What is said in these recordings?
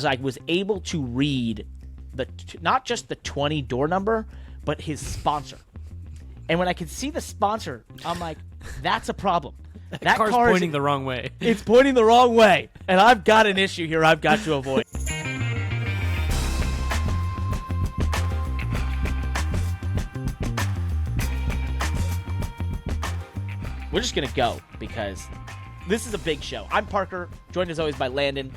I was able to read not just the 20 door number, but his sponsor. And when I could see the sponsor, I'm like, that's a problem. That car's pointing the wrong way. It's pointing the wrong way. And I've got an issue here I've got to avoid. We're just going to go because this is a big show. I'm Parker, joined as always by Landon.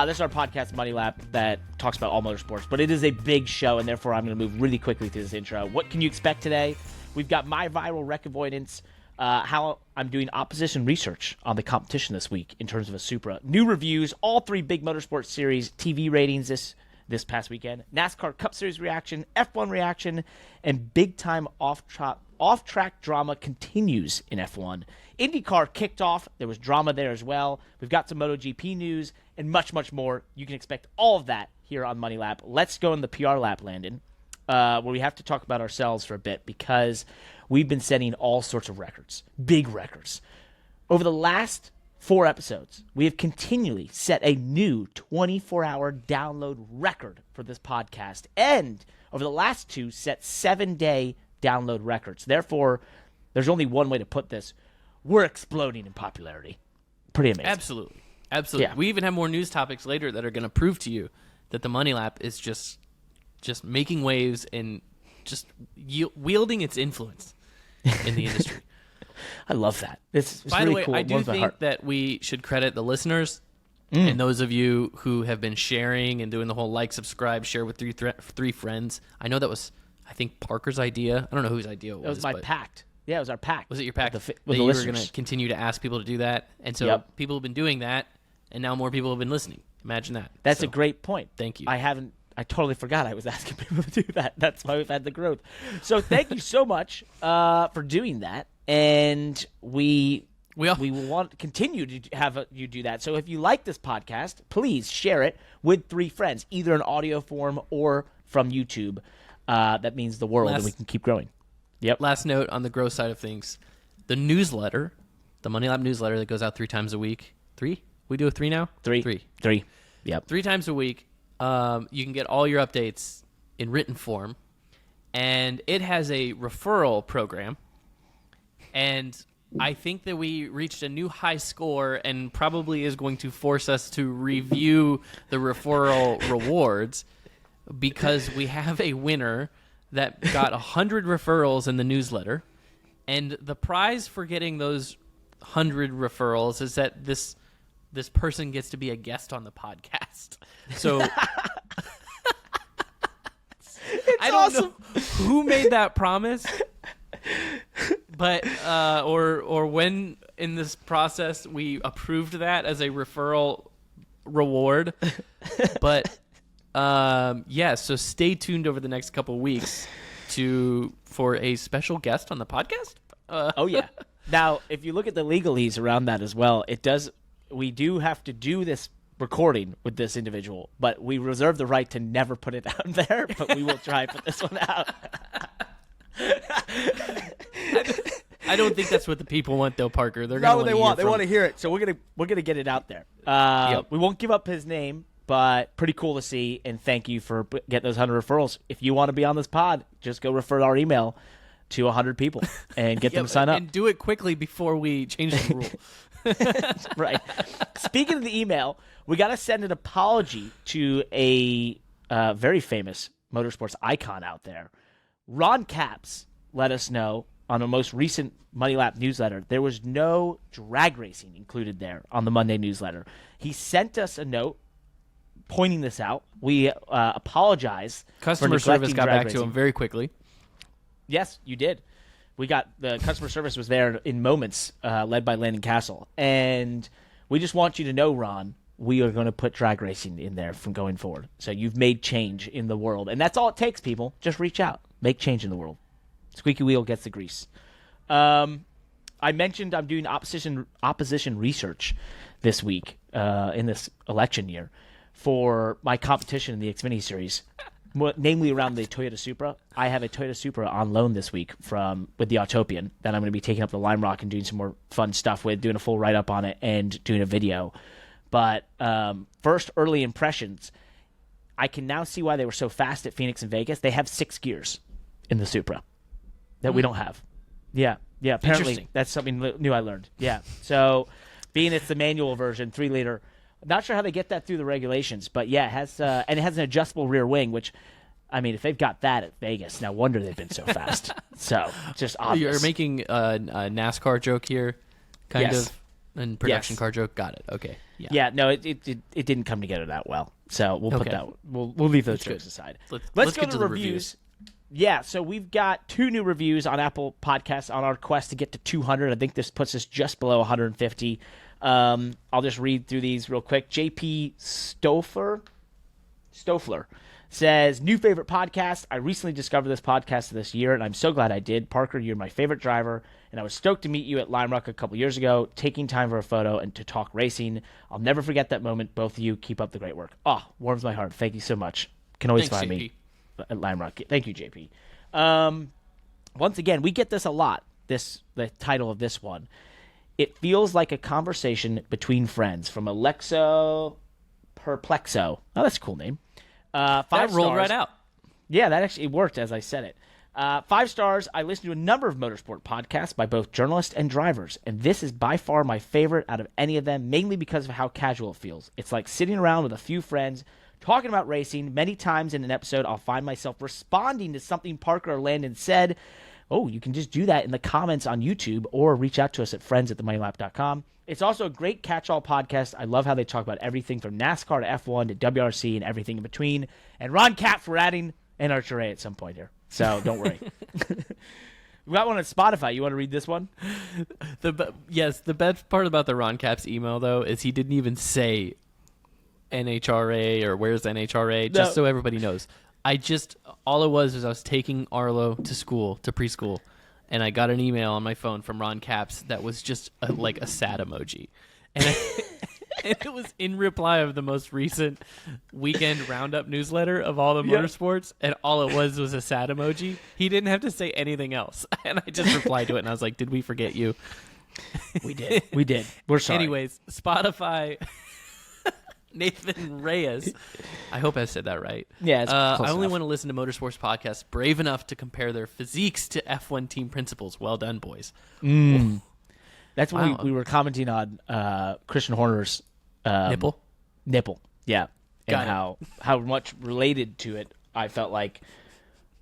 This is our podcast, Money Lap, that talks about all motorsports. But it is a big show, and therefore I'm going to move really quickly through this intro. What can you expect today? We've got my viral wreck avoidance, how I'm doing opposition research on the competition this week in terms of a Supra. New reviews, all three big motorsports series, TV ratings this past weekend. NASCAR Cup Series reaction, F1 reaction, and big-time off-track drama continues in F1. IndyCar kicked off. There was drama there as well. We've got some MotoGP news and much, much more. You can expect all of that here on Money Lap. Let's go in the PR lap, Landon, where we have to talk about ourselves for a bit because we've been setting all sorts of records, big records. Over the last 4 episodes, we have continually set a new 24-hour download record for this podcast, and over the last 2, set 7-day download records. Therefore, there's only one way to put this. We're exploding in popularity. Pretty amazing. Absolutely. Yeah. We even have more news topics later that are going to prove to you that the Money Lap is just making waves and just wielding its influence in the industry. I love that. It's By really the way, cool. I do think that we should credit the listeners and those of you who have been sharing and doing the whole like, subscribe, share with three friends. I know that was, I think, Parker's idea. I don't know whose idea it was. It was my pact. Yeah, it was our pact. Was it your pact? With that the you were listeners. going to continue to ask people to do that? And so people have been doing that, and now more people have been listening. Imagine that. That's a great point. Thank you. I totally forgot I was asking people to do that. That's why we've had the growth. So thank you so much for doing that. And we want to continue to have you do that. So if you like this podcast, please share it with 3 friends, either in audio form or from YouTube. That means the world, and we can keep growing. Yep. Last note on the growth side of things, the newsletter, the Money Lab newsletter that goes out 3 times a week. 3? We do a 3 now? 3. Yep. 3 times a week. You can get all your updates in written form, and it has a referral program. And I think that we reached a new high score and probably is going to force us to review the referral rewards because we have a winner that got 100 referrals in the newsletter. And the prize for getting those 100 referrals is that this person gets to be a guest on the podcast. So I don't know who made that promise. But or when in this process we approved that as a referral reward. But so stay tuned over the next couple weeks for a special guest on the podcast. Oh yeah. Now, if you look at the legalese around that as well, we do have to do this recording with this individual, but we reserve the right to never put it out there, but we will try to put this one out. I don't think that's what the people want, though, Parker. They're not what they want. They want to hear it, so we're gonna get it out there. We won't give up his name, but pretty cool to see. And thank you for getting those 100 referrals. If you want to be on this pod, just go refer our email to 100 people and get them to sign up. And do it quickly before we change the rule. Right. Speaking of the email, we got to send an apology to a very famous motorsports icon out there. Ron Capps let us know on the most recent Money Lap newsletter, there was no drag racing included there on the Monday newsletter. He sent us a note pointing this out. We apologize. Customer service got back to him very quickly. Yes, you did. The customer service was there in moments, led by Landon Cassill. And we just want you to know, Ron, we are going to put drag racing in there from going forward. So you've made change in the world. And that's all it takes, people. Just reach out. Make change in the world. Squeaky wheel gets the grease. I mentioned I'm doing opposition research this week in this election year for my competition in the Xfinity series, namely around the Toyota Supra. I have a Toyota Supra on loan this week with the Autopian that I'm going to be taking up the Lime Rock and doing some more fun stuff with, doing a full write-up on it and doing a video. But first early impressions, I can now see why they were so fast at Phoenix and Vegas. They have 6 gears in the Supra that we don't have. Yeah. Apparently, that's something new I learned. Yeah. So, being it's the manual version, 3-liter. Not sure how they get that through the regulations, but yeah, it has and it has an adjustable rear wing, which, I mean, if they've got that at Vegas, no wonder they've been so fast. So, just obvious. You're making a NASCAR joke here, kind of, and production car joke. Got it. Okay. Yeah. No, it didn't come together that well. So we'll put that. We'll leave those jokes aside. Let's go to the reviews. Yeah, so we've got 2 new reviews on Apple Podcasts on our quest to get to 200. I think this puts us just below 150. I'll just read through these real quick. JP Stoffler says, new favorite podcast. I recently discovered this podcast this year, and I'm so glad I did. Parker, you're my favorite driver, and I was stoked to meet you at Lime Rock a couple years ago, taking time for a photo and to talk racing. I'll never forget that moment. Both of you, keep up the great work. Oh, warms my heart. Thank you so much. Can always find me at Lime Rock. Thank you, JP. Once again, we get this a lot, the title of this one. It feels like a conversation between friends from Alexo Perplexo. Oh, that's a cool name. 5 that rolled stars. Right out. Yeah, that actually worked as I said it. 5 stars. I listen to a number of motorsport podcasts by both journalists and drivers, and this is by far my favorite out of any of them, mainly because of how casual it feels. It's like sitting around with a few friends talking about racing. Many times in an episode, I'll find myself responding to something Parker or Landon said. Oh, you can just do that in the comments on YouTube or reach out to us at friends@themoneylap.com. It's also a great catch-all podcast. I love how they talk about everything from NASCAR to F1 to WRC and everything in between. And Ron Capps, we're adding an HRA at some point here, so don't worry. We got one on Spotify. You want to read this one? Yes, the best part about the Ron Capps email, though, is he didn't even say NHRA or where's NHRA, just so everybody knows. All it was I was taking Arlo to school, to preschool, and I got an email on my phone from Ron Capps that was just like a sad emoji. And it was in reply of the most recent weekend roundup newsletter of all the motorsports, and all it was a sad emoji. He didn't have to say anything else. And I just replied to it, and I was like, did we forget you? We did. We're sorry. Anyways, Spotify... Nathan Reyes. I hope I said that right. Yeah, it's close I only enough. want to listen to motorsports podcasts brave enough to compare their physiques to F1 team principals. Well done, boys. That's when we were commenting on Christian Horner's Nipple. Yeah, and how much related to it I felt like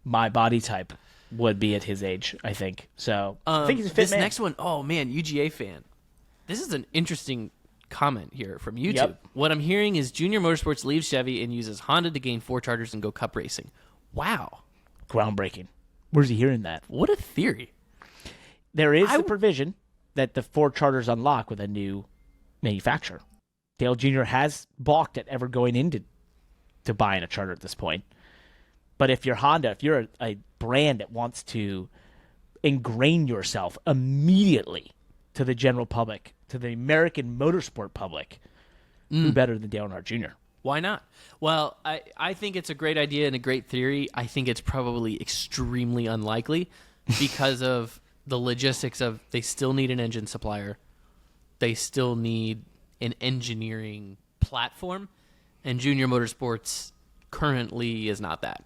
my body type would be at his age. I think so. I think he's a fit this man. next one, oh man, UGA fan. This is an interesting comment here from YouTube. Yep. What I'm hearing is Junior Motorsports leaves Chevy and uses Honda to gain 4 charters and go cup racing. Wow. Groundbreaking. Where's he hearing that? What a theory. There is the provision that the 4 charters unlock with a new manufacturer. Dale Jr. has balked at ever going into buying a charter at this point. But if you're Honda, if you're a brand that wants to ingrain yourself immediately to the general public, to the American motorsport public, who better than Dale Earnhardt Jr.? Why not? Well, I think it's a great idea and a great theory. I think it's probably extremely unlikely because of the logistics of they still need an engine supplier. They still need an engineering platform. And Junior Motorsports currently is not that.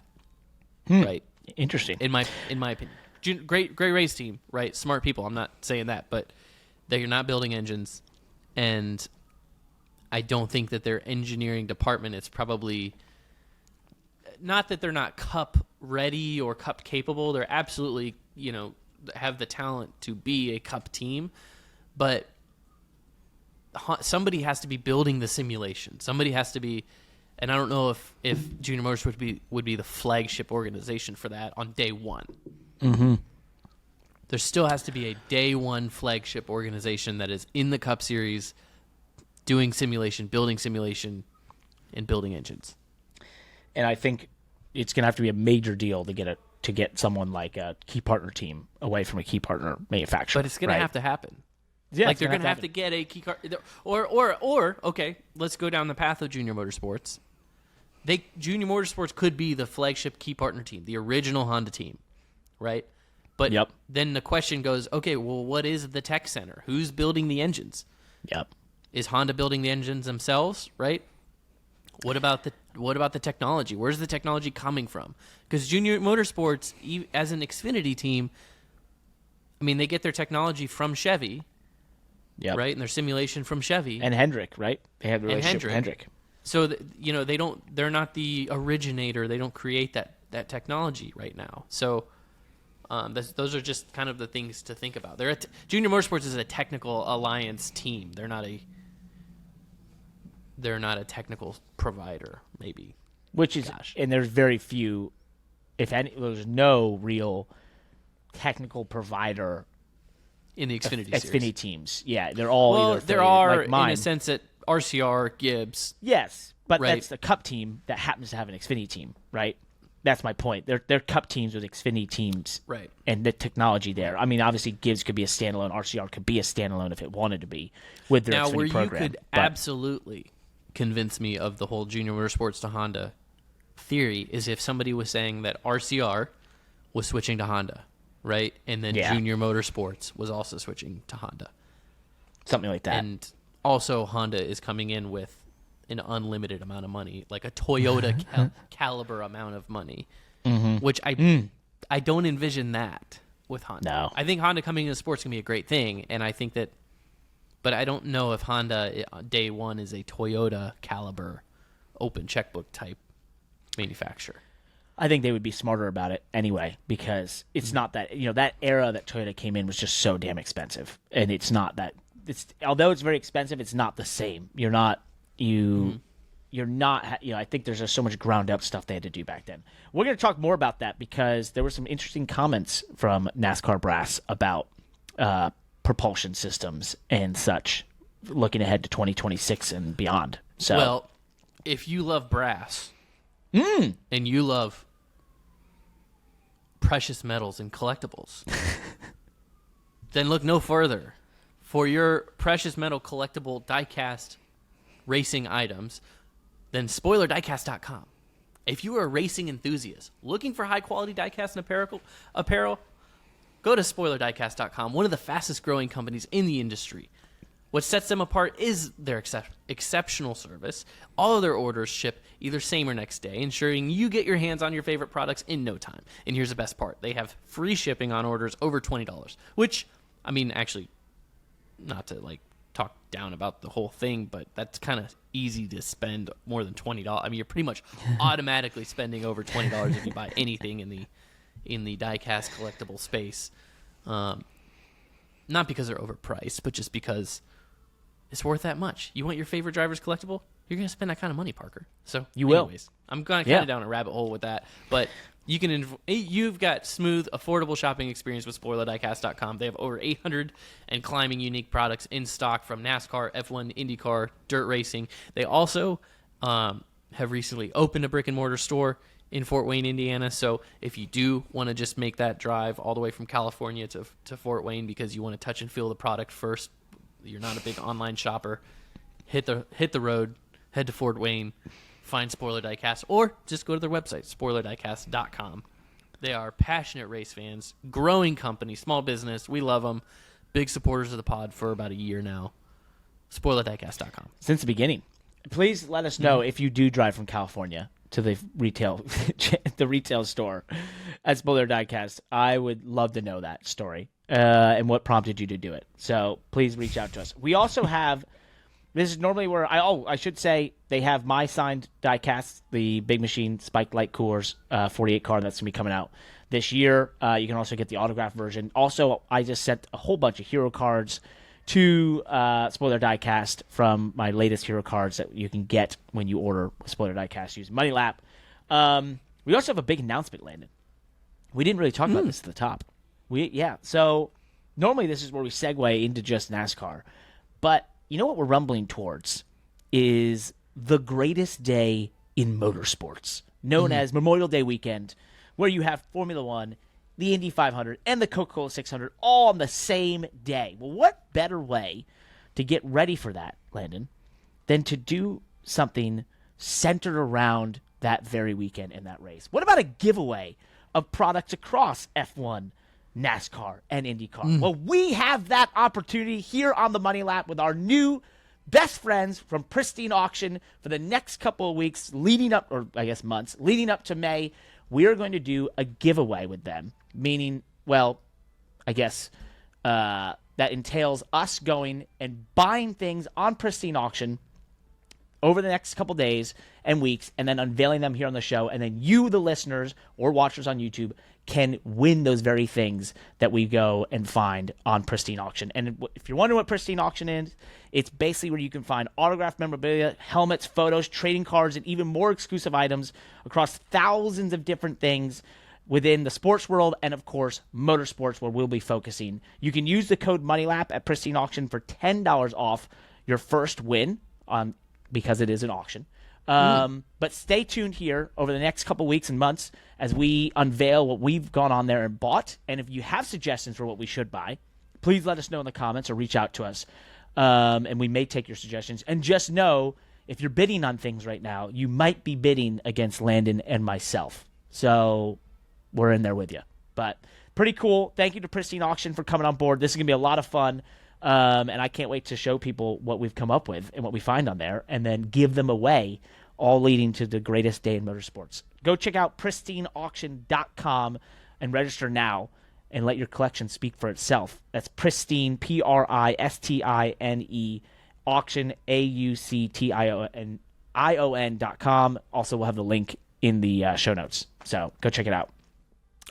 Right? Interesting. In my opinion. Great race team, right? Smart people. I'm not saying that, but they're not building engines, and I don't think that their engineering department is probably not that they're not cup ready or cup capable. They're absolutely, have the talent to be a cup team, but somebody has to be building the simulation. Somebody has to be, and I don't know if Junior Motorsports would be the flagship organization for that on day one. Mm-hmm. There still has to be a day one flagship organization that is in the Cup Series, doing simulation, and building engines. And I think it's going to have to be a major deal to get someone like a key partner team away from a key partner manufacturer. But it's going to have to happen. Yeah, like they're going to have to get a key car, or okay, let's go down the path of Junior Motorsports. Junior Motorsports could be the flagship key partner team, the original Honda team, right? But then the question goes, okay, well, what is the tech center? Who's building the engines? Yep. Is Honda building the engines themselves, right? What about the technology? Where's the technology coming from? Because Junior Motorsports, as an Xfinity team, I mean, they get their technology from Chevy, right? And their simulation from Chevy and Hendrick, right? They have the relationship with Hendrick. So they're not the originator. They don't create that technology right now. So those are just kind of the things to think about. Junior Motorsports is a technical alliance team. They're not a technical provider, maybe. And there's very few, if any, there's no real technical provider in the Xfinity series. Xfinity teams. Yeah, they're all either there are, like mine. in a sense, that RCR, Gibbs. Yes, but right. That's the Cup team that happens to have an Xfinity team, right? That's my point. They're Cup teams with Xfinity teams, right? And the technology there. I mean, obviously, Gibbs could be a standalone. RCR could be a standalone if it wanted to be with their Xfinity program. Now, where you could absolutely convince me of the whole Junior Motorsports to Honda theory is if somebody was saying that RCR was switching to Honda, right? And then Junior Motorsports was also switching to Honda. Something like that. And also Honda is coming in with an unlimited amount of money, like a Toyota caliber amount of money, which I don't envision that with Honda. No. I think Honda coming into sports can be a great thing, and I think that, but I don't know if Honda day one is a Toyota caliber open checkbook type manufacturer. I think they would be smarter about it anyway, because it's not that, that era that Toyota came in was just so damn expensive. And it's not that, although it's very expensive, it's not the same. You're not, I think there's just so much ground up stuff they had to do back then. We're going to talk more about that because there were some interesting comments from NASCAR brass about propulsion systems and such, looking ahead to 2026 and beyond. So, well, if you love brass and you love precious metals and collectibles, then look no further for your precious metal collectible diecast racing items than SpoilerDiecast.com. If you are a racing enthusiast looking for high-quality diecast and apparel, go to SpoilerDiecast.com, one of the fastest-growing companies in the industry. What sets them apart is their exceptional service. All of their orders ship either same or next day, ensuring you get your hands on your favorite products in no time. And here's the best part. They have free shipping on orders over $20, which, I mean, actually, not to, talk down about the whole thing, but that's kind of easy to spend more than $20. I mean, you're pretty much automatically spending over $20 if you buy anything in the diecast collectible space. Not because they're overpriced, but just because it's worth that much. You want your favorite driver's collectible? You're going to spend that kind of money, Parker. So, anyways, I'm going kind of down a rabbit hole with that, but you've got smooth, affordable shopping experience with SpoilerDiecast.com. They have over 800 and climbing unique products in stock from NASCAR, F1, IndyCar, dirt racing. They also have recently opened a brick-and-mortar store in Fort Wayne, Indiana. So if you do want to just make that drive all the way from California to Fort Wayne because you want to touch and feel the product first, you're not a big online shopper, hit the road, head to Fort Wayne, find Spoiler Diecast, or just go to their website, SpoilerDiecast.com. They are passionate race fans, growing company, small business. We love them. Big supporters of the pod for about a year now. SpoilerDiecast.com. Since the beginning. Please let us know if you do drive from California to the retail store at Spoiler Diecast. I would love to know that story and what prompted you to do it. So please reach out to us. We also have, this is normally where I should say they have my signed diecasts, the Big Machine Spike Light Coors 48 car that's going to be coming out this year. You can also get the autograph version. Also, I just sent a whole bunch of hero cards to Spoiler Diecast from my latest hero cards that you can get when you order Spoiler Diecast using Money Lap. We also have a big announcement, Landon. We didn't really talk about this at the top. So normally this is where we segue into just NASCAR. But you know what we're rumbling towards is the greatest day in motorsports, known as Memorial Day weekend, where you have Formula One, the Indy 500, and the Coca-Cola 600 all on the same day. Well, what better way to get ready for that, Landon, than to do something centered around that very weekend and that race? What about a giveaway of products across F1, NASCAR, and IndyCar? Well, we have that opportunity here on the Money Lap with our new best friends from Pristine Auction for the next couple of weeks leading up, or I guess months, leading up to May. We are going to do a giveaway with them, meaning, well, I guess that entails us going and buying things on Pristine Auction over the next couple days and weeks, and then unveiling them here on the show, and then you, the listeners or watchers on YouTube, can win those very things that we go and find on Pristine Auction. And if you're wondering what Pristine Auction is, it's basically where you can find autographed memorabilia, helmets, photos, trading cards, and even more exclusive items across thousands of different things within the sports world and, of course, motorsports, where we'll be focusing. You can use the code MONEYLAP at Pristine Auction for $10 off your first win on because it is an auction. But stay tuned here over the next couple weeks and months as we unveil what we've gone on there and bought. And if you have suggestions for what we should buy, please let us know in the comments or reach out to us. And we may take your suggestions. And just know, if you're bidding on things right now, you might be bidding against Landon and myself. So we're in there with you. But pretty cool. Thank you to Pristine Auction for coming on board. This is going to be a lot of fun. And I can't wait to show people what we've come up with and what we find on there, and then give them away, all leading to the greatest day in motorsports. Go check out pristineauction.com and register now and let your collection speak for itself. That's Pristine, Pristine, auction, AUCTION.com. Also, we'll have the link in the show notes. So go check it out.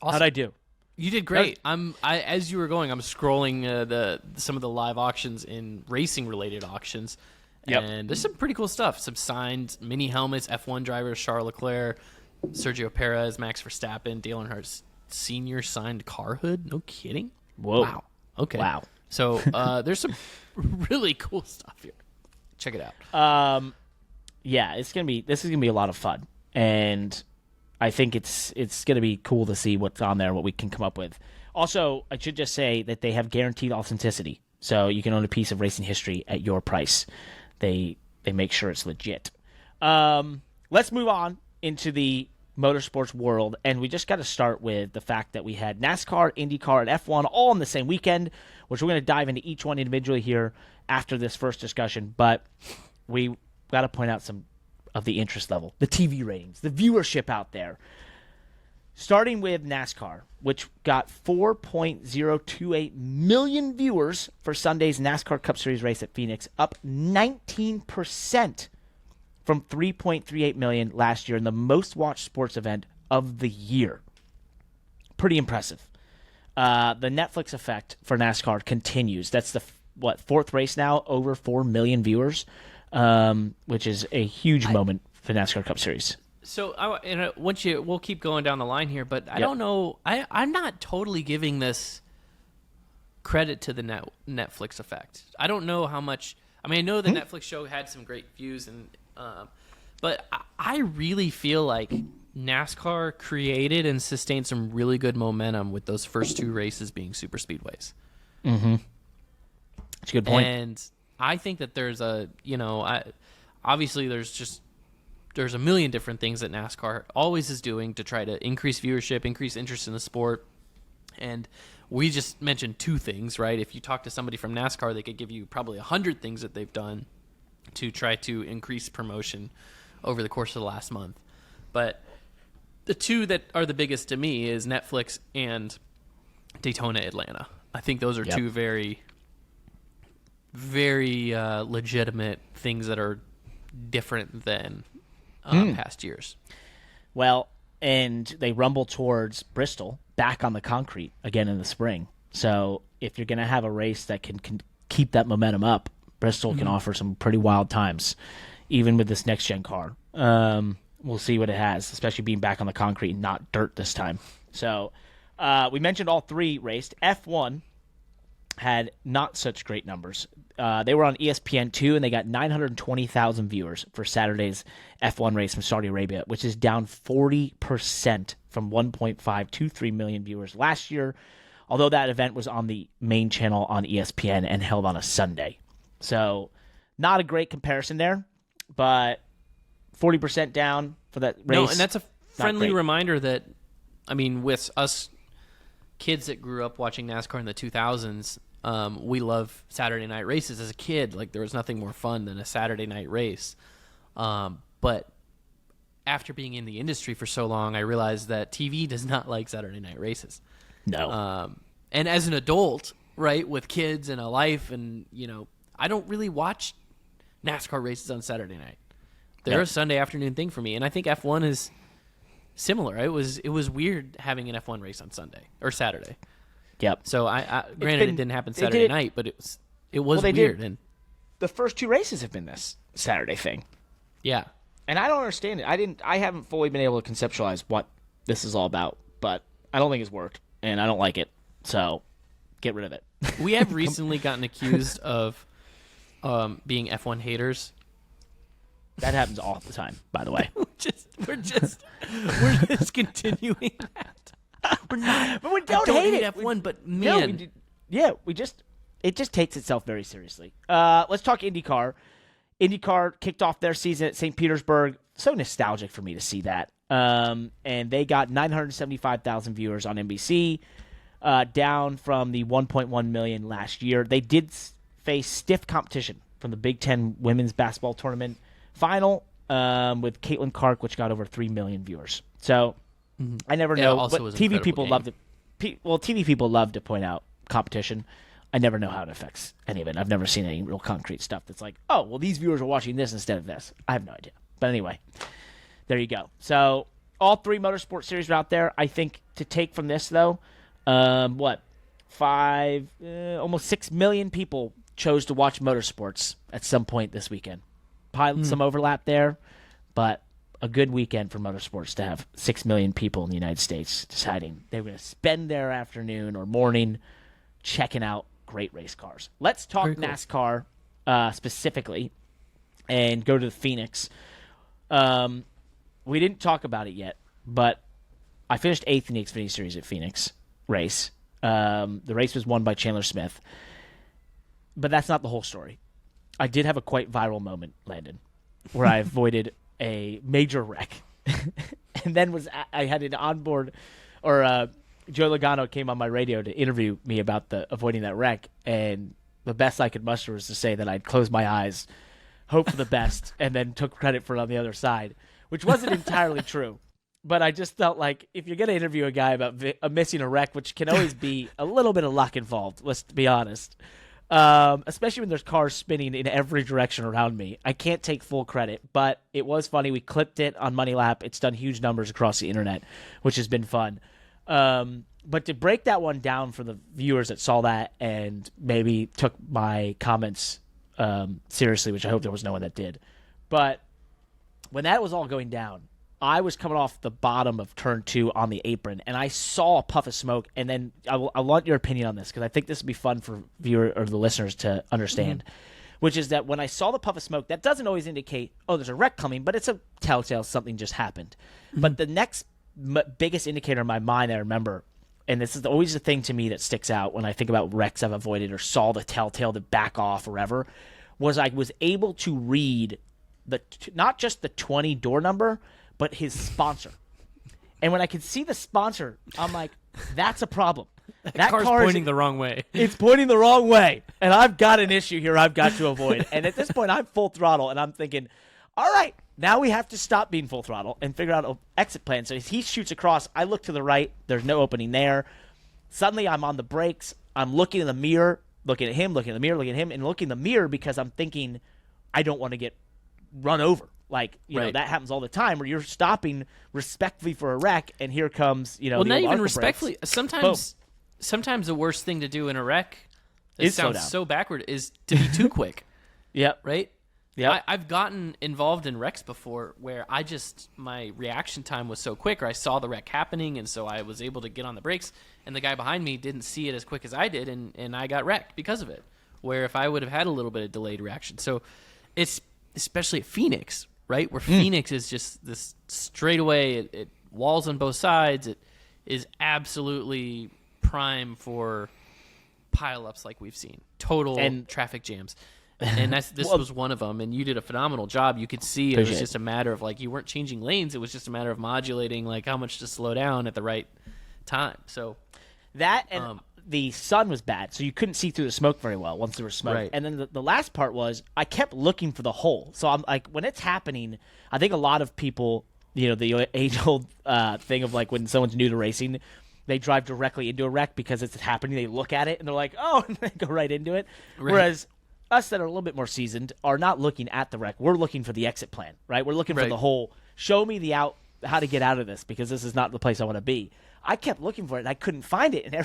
Awesome. How'd I do? You did great. As you were going, I'm scrolling some of the live auctions in racing related auctions, and there's some pretty cool stuff. Some signed mini helmets, F1 drivers, Charles Leclerc, Sergio Perez, Max Verstappen, Dale Earnhardt Senior signed car hood. No kidding. Whoa. Wow. Okay. Wow. So there's some really cool stuff here. Check it out. Yeah, this is gonna be a lot of fun, and I think it's going to be cool to see what's on there, what we can come up with. Also, I should just say that they have guaranteed authenticity, so you can own a piece of racing history at your price. They make sure it's legit. Let's move on into the motorsports world, and we just got to start with the fact that we had NASCAR, IndyCar, and F1 all on the same weekend, which we're going to dive into each one individually here after this first discussion, but we got to point out some of the interest level, the TV ratings, the viewership out there. Starting with NASCAR, which got 4.028 million viewers for Sunday's NASCAR Cup Series race at Phoenix, up 19% from 3.38 million last year, in the most watched sports event of the year. Pretty impressive. The Netflix effect for NASCAR continues. That's the fourth race now, over 4 million viewers. Which is a huge moment for the NASCAR Cup Series. So, we'll keep going down the line here, but I don't know. I'm not totally giving this credit to the Netflix effect. I don't know how much. I mean, I know the Netflix show had some great views, but I really feel like NASCAR created and sustained some really good momentum with those first two races being super speedways. Mm-hmm. That's a good point. And I think that there's obviously there's a million different things that NASCAR always is doing to try to increase viewership, increase interest in the sport. And we just mentioned two things, right? If you talk to somebody from NASCAR, they could give you probably 100 things that they've done to try to increase promotion over the course of the last month. But the two that are the biggest to me is Netflix and Daytona Atlanta. I think those are two very, very legitimate things that are different than past years. Well, and they rumble towards Bristol, back on the concrete again in the spring. So if you're going to have a race that can keep that momentum up, Bristol can offer some pretty wild times, even with this next-gen car. We'll see what it has, especially being back on the concrete and not dirt this time. So we mentioned all three raced. F1 had not such great numbers. They were on ESPN2, and they got 920,000 viewers for Saturday's F1 race from Saudi Arabia, which is down 40% from 1.523 million viewers last year, although that event was on the main channel on ESPN and held on a Sunday. So not a great comparison there, but 40% down for that race. No, and that's a friendly reminder that, I mean, with us kids that grew up watching NASCAR in the 2000s, We love Saturday night races as a kid. Like, there was nothing more fun than a Saturday night race. But after being in the industry for so long, I realized that TV does not like Saturday night races. No. And as an adult, right, with kids and a life, and, I don't really watch NASCAR races on Saturday night. They're a Sunday afternoon thing for me, and I think F1 is similar. It was weird having an F1 race on Sunday or Saturday. Yep. So granted, it didn't happen Saturday night, but it was weird. And the first 2 races have been this Saturday thing. Yeah. And I don't understand it. I haven't fully been able to conceptualize what this is all about, but I don't think it's worked, and I don't like it. So get rid of it. We have recently gotten accused of being F1 haters. That happens all the time, by the way. We're just continuing that. We're not. But we don't hate it. F1, but man, it just takes itself very seriously. Let's talk IndyCar. IndyCar kicked off their season at St. Petersburg. So nostalgic for me to see that. And they got 975,000 viewers on NBC, down from the 1.1 million last year. They did face stiff competition from the Big Ten women's basketball tournament final with Caitlin Clark, which got over 3 million viewers. So I never know. Also but TV people love to. TV people love to point out competition. I never know how it affects any of it. I've never seen any real concrete stuff that's like, oh, well, these viewers are watching this instead of this. I have no idea. But anyway, there you go. So all 3 motorsport series are out there. I think to take from this, though, almost 6 million people chose to watch motorsports at some point this weekend. Some overlap there, but a good weekend for motorsports to have 6 million people in the United States deciding they were going to spend their afternoon or morning checking out great race cars. Let's talk NASCAR specifically and go to the Phoenix. We didn't talk about it yet, but I finished 8th in the Xfinity Series at Phoenix race. The race was won by Chandler Smith, but that's not the whole story. I did have a quite viral moment, Landon, where I avoided a major wreck, and then I had an onboard, or Joey Logano came on my radio to interview me about avoiding that wreck, and the best I could muster was to say that I'd close my eyes, hope for the best, and then took credit for it on the other side, which wasn't entirely true. But I just felt like if you're going to interview a guy about missing a wreck, which can always be a little bit of luck involved, let's be honest, especially when there's cars spinning in every direction around me, I can't take full credit. But it was funny. We clipped it on Money Lap. It's done huge numbers across the internet, which has been fun. But to break that one down for the viewers that saw that and maybe took my comments seriously, which I hope there was no one that did. But when that was all going down, I was coming off the bottom of turn 2 on the apron, and I saw a puff of smoke. And then I want your opinion on this because I think this would be fun for viewer or the listeners to understand, which is that when I saw the puff of smoke, that doesn't always indicate, oh, there's a wreck coming, but it's a telltale something just happened. But the next biggest indicator in my mind I remember, and this is always the thing to me that sticks out when I think about wrecks I've avoided or saw the telltale to back off or whatever, was I was able to read not just the 20 door number, but his sponsor. And when I could see the sponsor, I'm like, that's a problem. That car's pointing the wrong way. It's pointing the wrong way. And I've got an issue here I've got to avoid. And at this point, I'm full throttle, and I'm thinking, all right, now we have to stop being full throttle and figure out an exit plan. So as he shoots across, I look to the right. There's no opening there. Suddenly, I'm on the brakes. I'm looking in the mirror, looking at him, looking in the mirror, looking at him, and looking in the mirror because I'm thinking I don't want to get run over. Like, you know, that happens all the time where you're stopping respectfully for a wreck, and here comes, you know, not even ARCA respectfully. Brakes. Sometimes the worst thing to do in a wreck, Is slow down. so backward, is to be too quick. Yep. Right? Yep. I've gotten involved in wrecks before where my reaction time was so quick, or I saw the wreck happening, and so I was able to get on the brakes, and the guy behind me didn't see it as quick as I did, and I got wrecked because of it, where if I would have had a little bit of delayed reaction. So it's especially at Phoenix, right, where Phoenix is just this straightaway, it walls on both sides, it is absolutely prime for pileups like we've seen, total traffic jams. And this was one of them, and you did a phenomenal job. You could see it was just a matter of, like, you weren't changing lanes. It was just a matter of modulating, like, how much to slow down at the right time. So that, and the sun was bad, so you couldn't see through the smoke very well once there was smoke. Right. And then the last part was I kept looking for the hole. So I'm like, when it's happening, I think a lot of people, the age-old thing of like when someone's new to racing, they drive directly into a wreck because it's happening. They look at it and they're like, oh, and they go right into it. Right. Whereas us that are a little bit more seasoned are not looking at the wreck. We're looking for the exit plan, right? We're looking for the hole. Show me how to get out of this because this is not the place I want to be. I kept looking for it and I couldn't find it. And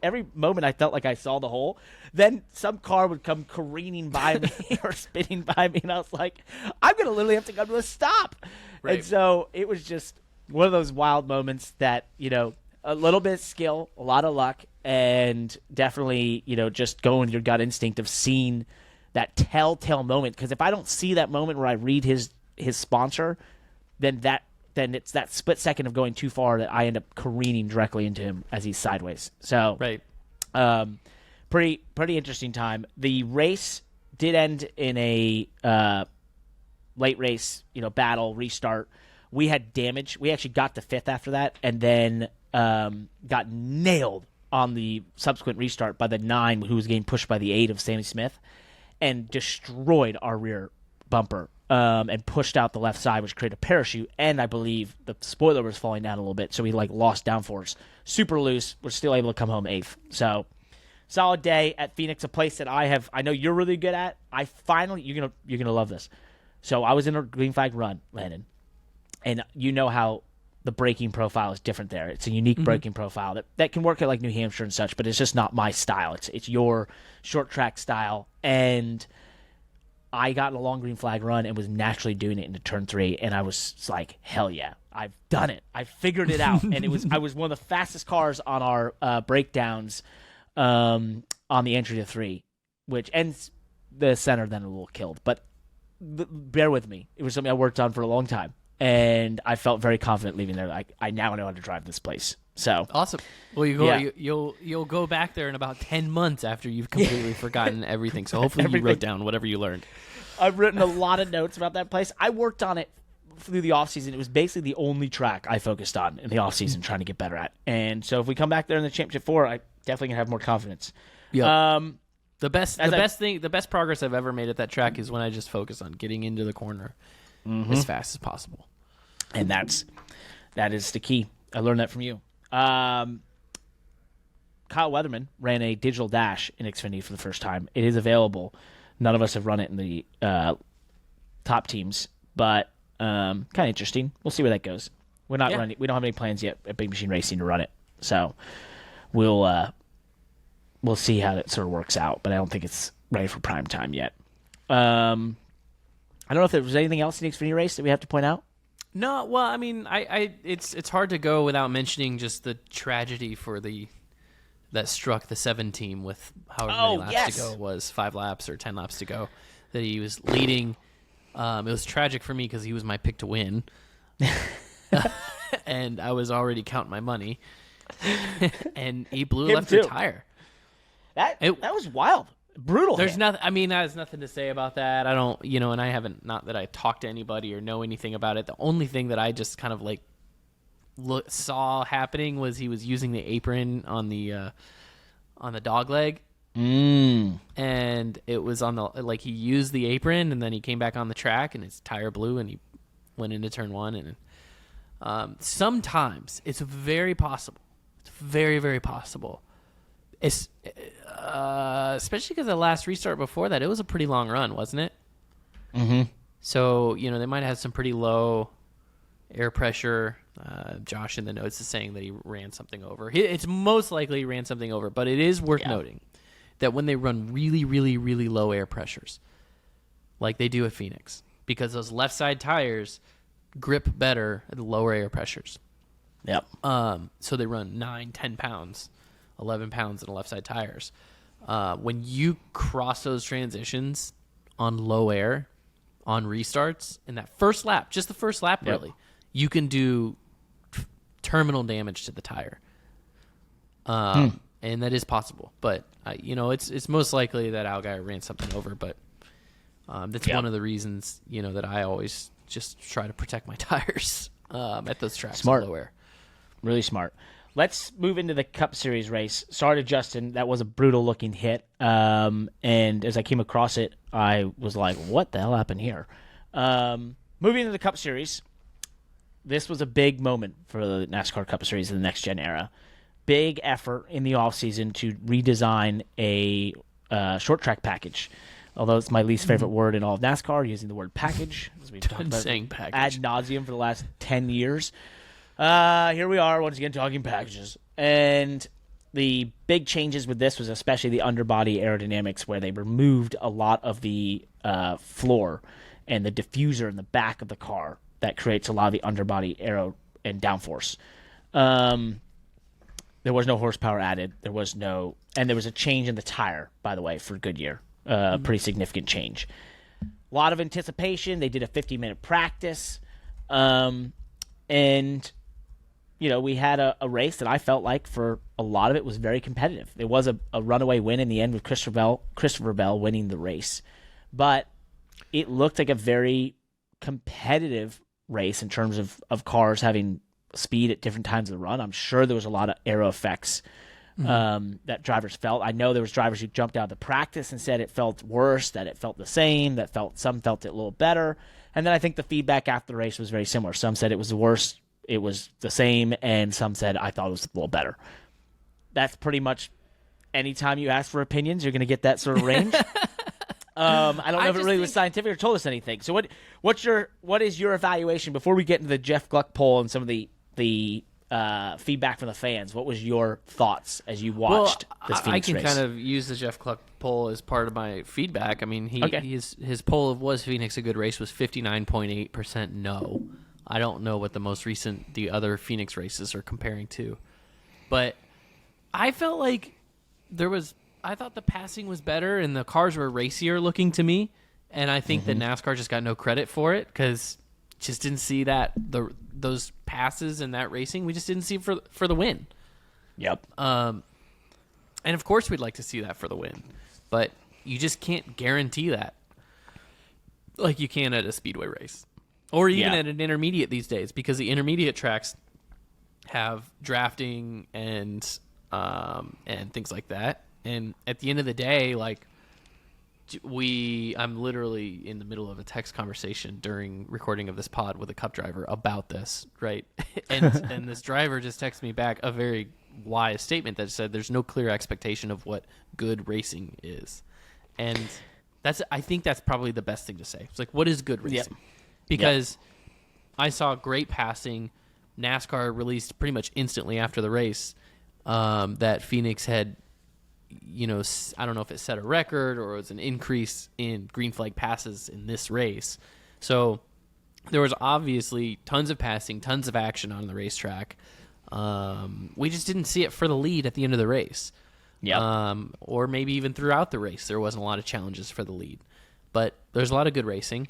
every moment I felt like I saw the hole, then some car would come careening by me or spinning by me. And I was like, I'm going to literally have to come to a stop. Right. And so it was just one of those wild moments that, a little bit of skill, a lot of luck, and definitely, just going with your gut instinct of seeing that telltale moment. Because if I don't see that moment where I read his sponsor, then it's that split second of going too far that I end up careening directly into him as he's sideways. So, right. Pretty interesting time. The race did end in a late race, battle restart. We had damage. We actually got to fifth after that, and then got nailed on the subsequent restart by the 9, who was getting pushed by the 8 of Sammy Smith, and destroyed our rear bumper. And pushed out the left side, which created a parachute, and I believe the spoiler was falling down a little bit, so we lost downforce. Super loose. We're still able to come home 8th. So, solid day at Phoenix, a place that I know you're really good at. You're gonna love this. So I was in a green flag run, Landon, and you know how the braking profile is different there. It's a unique braking profile that can work at like New Hampshire and such, but it's just not my style. It's your short track style, and I got in a long green flag run and was naturally doing it into turn 3, and I was like, hell yeah, I've done it. I figured it out. And I was one of the fastest cars on our breakdowns on the entry to 3, which ends the center then a little killed. But bear with me. It was something I worked on for a long time, and I felt very confident leaving there. I now know how to drive this place. So awesome. Well, you'll go back there in about 10 months after you've completely forgotten everything. So hopefully you wrote down whatever you learned. I've written a lot of notes about that place. I worked on it through the offseason. It was basically the only track I focused on in the offseason trying to get better at. And so if we come back there in the Championship 4, I definitely gonna have more confidence. Yeah. The best progress I've ever made at that track is when I just focus on getting into the corner as fast as possible. And that is the key. I learned that from you. Kyle Weatherman ran a digital dash in Xfinity for the first time. It is available. None of us have run it in the top teams, but kind of interesting. We'll see where that goes. We're not running. We don't have any plans yet at Big Machine Racing to run it, so we'll see how that sort of works out. But I don't think it's ready for prime time yet. I don't know if there was anything else in the Xfinity race that we have to point out. No, well, I mean, it's hard to go without mentioning just the tragedy for that struck the 7 team with however many laps to go. It was 5 laps or 10 laps to go that he was leading. It was tragic for me because he was my pick to win, and I was already counting my money, and he blew a left rear tire. That was wild. Brutal. There's nothing. I mean, there's nothing to say about that. I don't, and I haven't. Not that I talked to anybody or know anything about it. The only thing that I just kind of like saw happening was he was using the apron on the dog leg, and it was on the he used the apron and then he came back on the track and his tire blew and he went into turn 1 and sometimes it's very possible. It's very, very possible. It's especially because the last restart before that, it was a pretty long run, wasn't it? Mm-hmm. So, they might have some pretty low air pressure. Josh in the notes is saying that he ran something over. It's most likely he ran something over, but it is worth noting that when they run really, really, really low air pressures, like they do at Phoenix, because those left side tires grip better at lower air pressures. Yep. So they run 9, 10 pounds, 11 pounds in the left side tires. When you cross those transitions on low air, on restarts, in that first lap, just the first lap, really, you can do terminal damage to the tire. And that is possible. But, it's most likely that our guy ran something over. But that's one of the reasons, that I always just try to protect my tires at those tracks. Smart. Low air. Really smart. let's move into the Cup Series race. Sorry to Justin, that was a brutal-looking hit. And as I came across it, I was like, what the hell happened here? Moving into the Cup Series, this was a big moment for the NASCAR Cup Series in the next-gen era. Big effort in the offseason to redesign a short track package. Although it's my least favorite word in all of NASCAR, using the word package. As we've talked about saying package ad nauseum for the last 10 years. Here we are, once again, talking packages. And the big changes with this was especially the underbody aerodynamics, where they removed a lot of the floor and the diffuser in the back of the car that creates a lot of the underbody aero and downforce. There was no horsepower added. There was a change in the tire, by the way, for Goodyear. Pretty significant change. A lot of anticipation. They did a 50-minute practice. And, we had a race that I felt like for a lot of it was very competitive. There was a runaway win in the end with Christopher Bell winning the race. But it looked like a very competitive race in terms of cars having speed at different times of the run. I'm sure there was a lot of aero effects that drivers felt. I know there was drivers who jumped out of the practice and said it felt worse, that it felt the same, some felt it a little better. And then I think the feedback after the race was very similar. Some said it was the worst, it was the same, and some said I thought it was a little better. That's pretty much anytime you ask for opinions, you're going to get that sort of range. I don't know if it really was scientific or told us anything. So what is your evaluation before we get into the Jeff Gluck poll and some of the feedback from the fans? What was your thoughts as you watched this Phoenix race? I can kind of use the Jeff Gluck poll as part of my feedback. I mean, his poll of was Phoenix a good race was 59.8% no. I don't know what the other Phoenix races are comparing to. But I felt like I thought the passing was better and the cars were racier looking to me. And I think that NASCAR just got no credit for it because just didn't see those passes and that racing. We just didn't see for the win. Yep. And of course we'd like to see that for the win, but you just can't guarantee that like you can at a speedway race or even at an intermediate these days, because the intermediate tracks have drafting and things like that. And at the end of the day, like I'm literally in the middle of a text conversation during recording of this pod with a Cup driver about this, right? And this driver just texted me back a very wise statement that said there's no clear expectation of what good racing is. And I think that's probably the best thing to say. It's like, what is good racing? Yep. Because I saw great passing. NASCAR released pretty much instantly after the race that Phoenix had, I don't know if it set a record or it was an increase in green flag passes in this race. So there was obviously tons of passing, tons of action on the racetrack. We just didn't see it for the lead at the end of the race. Or maybe even throughout the race, there wasn't a lot of challenges for the lead. But there's a lot of good racing,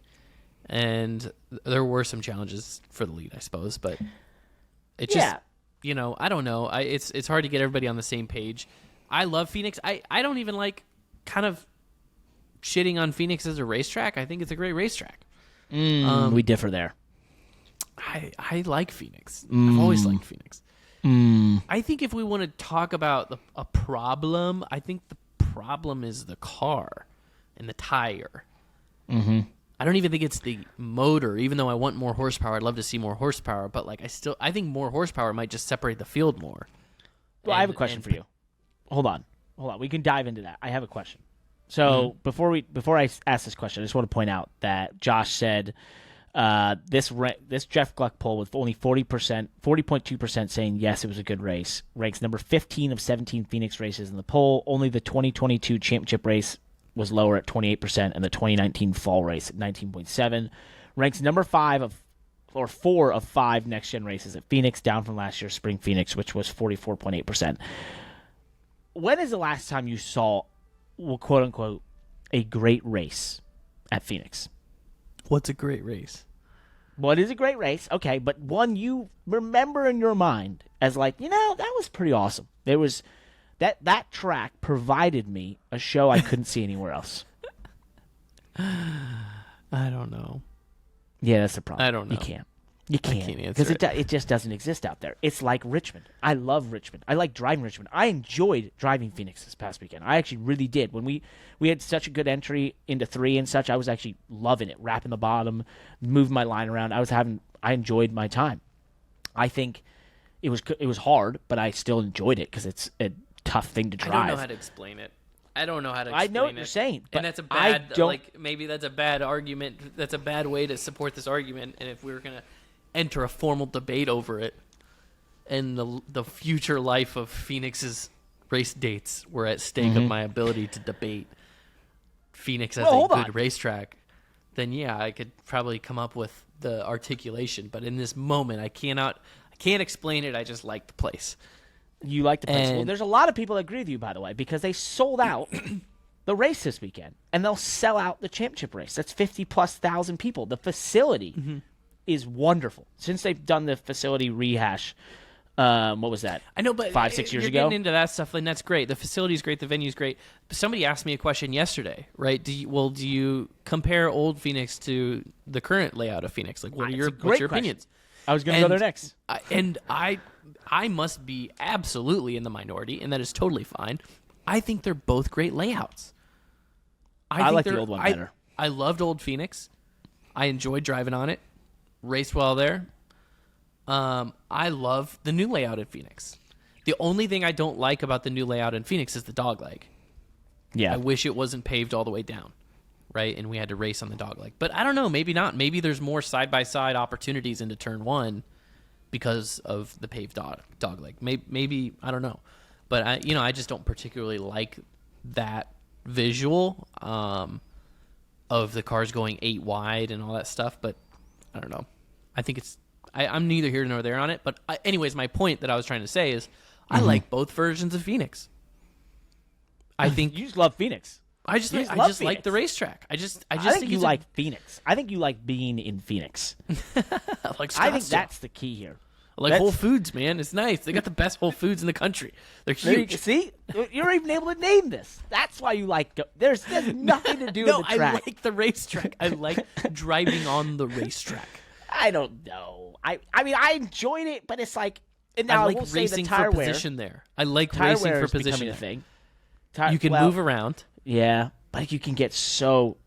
and there were some challenges for the lead, I suppose. But it just, I don't know. It's hard to get everybody on the same page. I love Phoenix. I don't even like kind of shitting on Phoenix as a racetrack. I think it's a great racetrack. We differ there. I like Phoenix. I've always liked Phoenix. I think if we want to talk about a problem, I think the problem is the car and the tire. I don't even think it's the motor, even though I want more horsepower. I'd love to see more horsepower, but I think more horsepower might just separate the field more. Well, I have a question for you. Hold on. We can dive into that. I have a question. So before I ask this question, I just want to point out that Josh said this Jeff Gluck poll with only 40.2% saying yes, it was a good race, ranks number 15 of 17 Phoenix races in the poll. Only the 2022 championship race was lower at 28%, and the 2019 fall race at 19.7. Ranks number 4 of 5 next-gen races at Phoenix, down from last year's Spring Phoenix, which was 44.8%. When is the last time you saw, quote-unquote, a great race at Phoenix? What's a great race? What is a great race? Okay, but one you remember in your mind as that was pretty awesome. There was that track provided me a show I couldn't see anywhere else. I don't know. Yeah, that's the problem. I don't know. You can't. You can't because it just doesn't exist out there. It's like Richmond. I love Richmond. I like driving Richmond. I enjoyed driving Phoenix this past weekend. I actually really did. When we had such a good entry into 3 and such, I was actually loving it, wrapping the bottom, moving my line around. I enjoyed my time. I think it was hard, but I still enjoyed it because it's a tough thing to drive. I don't know how to explain it. I don't know how to explain it. I know what you're saying. And that's a bad, maybe that's a bad argument. That's a bad way to support this argument. And if we were going to enter a formal debate over it, and the future life of Phoenix's race dates were at stake of my ability to debate Phoenix as a good racetrack, then yeah, I could probably come up with the articulation. But in this moment, I can't explain it. I just like the place. You like the place. Well, there's a lot of people that agree with you, by the way, because they sold out the race this weekend, and they'll sell out the championship race. That's 50,000+ people. The facility is wonderful. Since they've done the facility rehash, what was that? I know, but 5-6 years ago. Getting into that stuff, and that's great. The facility's great. The venue's great. Somebody asked me a question yesterday, right? Do you compare old Phoenix to the current layout of Phoenix? Like, what's your opinions? I was going to go there next. I must be absolutely in the minority, and that is totally fine. I think they're both great layouts. I like the old one better. I loved old Phoenix. I enjoyed driving on it. Raced well there. I love the new layout in Phoenix. The only thing I don't like about the new layout in Phoenix is the dogleg. Yeah. I wish it wasn't paved all the way down, right? And we had to race on the dogleg. But I don't know. Maybe not. Maybe there's more side-by-side opportunities into Turn 1 because of the paved dogleg. Maybe, I don't know. But, I just don't particularly like that visual of the cars going 8 wide and all that stuff. But I don't know. I think I'm neither here nor there on it. But anyways, my point that I was trying to say is I like both versions of Phoenix. I think you just love Phoenix. I just like the racetrack. I think you like Phoenix. I think you like being in Phoenix. I think that's the key here. I like Whole Foods, man. It's nice. They got the best Whole Foods in the country. They're huge. See? You're even able to name this. That's why you like there's nothing to do with the track. I like the racetrack. I like driving on the racetrack. I don't know. I mean, I enjoyed it, but it's like, and now I like will racing say the tire for wear, position there. I like tire racing wear for is position. A thing. You can move around. Yeah, but you can get so.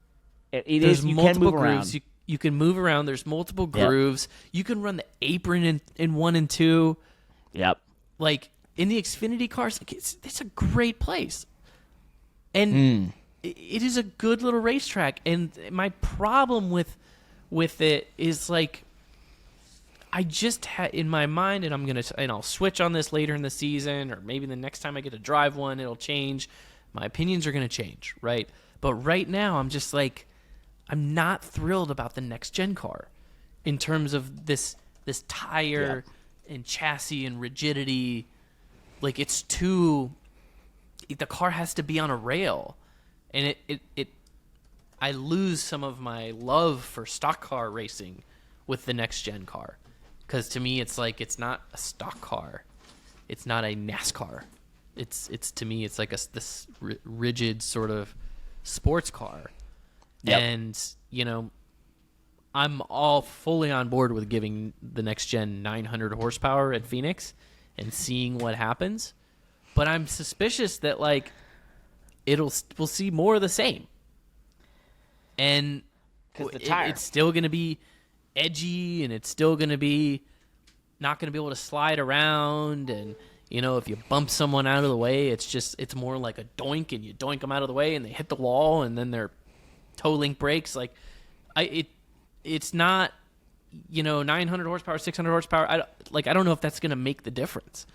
There's you multiple can move grooves. around. You can move around. There's multiple grooves. Yep. You can run the apron in 1 and 2. Yep. Like in the Xfinity cars, like it's a great place, and it is a good little racetrack. And my problem with it is like, I just had in my mind, and I'll switch on this later in the season, or maybe the next time I get to drive one, it'll change. My opinions are going to change, right? But right now, I'm just like, I'm not thrilled about the next gen car in terms of this tire and chassis and rigidity. Like, it's too. The car has to be on a rail, and I lose some of my love for stock car racing with the next gen car. Because to me, it's like, it's not a stock car. It's not a NASCAR. It's to me, it's like this rigid sort of sports car. Yep. And, I'm all fully on board with giving the next gen 900 horsepower at Phoenix and seeing what happens. But I'm suspicious that, like, we'll see more of the same. And it's still going to be edgy, and it's still going to be not going to be able to slide around, and if you bump someone out of the way, it's more like a doink, and you doink them out of the way and they hit the wall, and then their toe link breaks. Like, it's not 900 horsepower, 600 horsepower. I don't know if that's going to make the difference,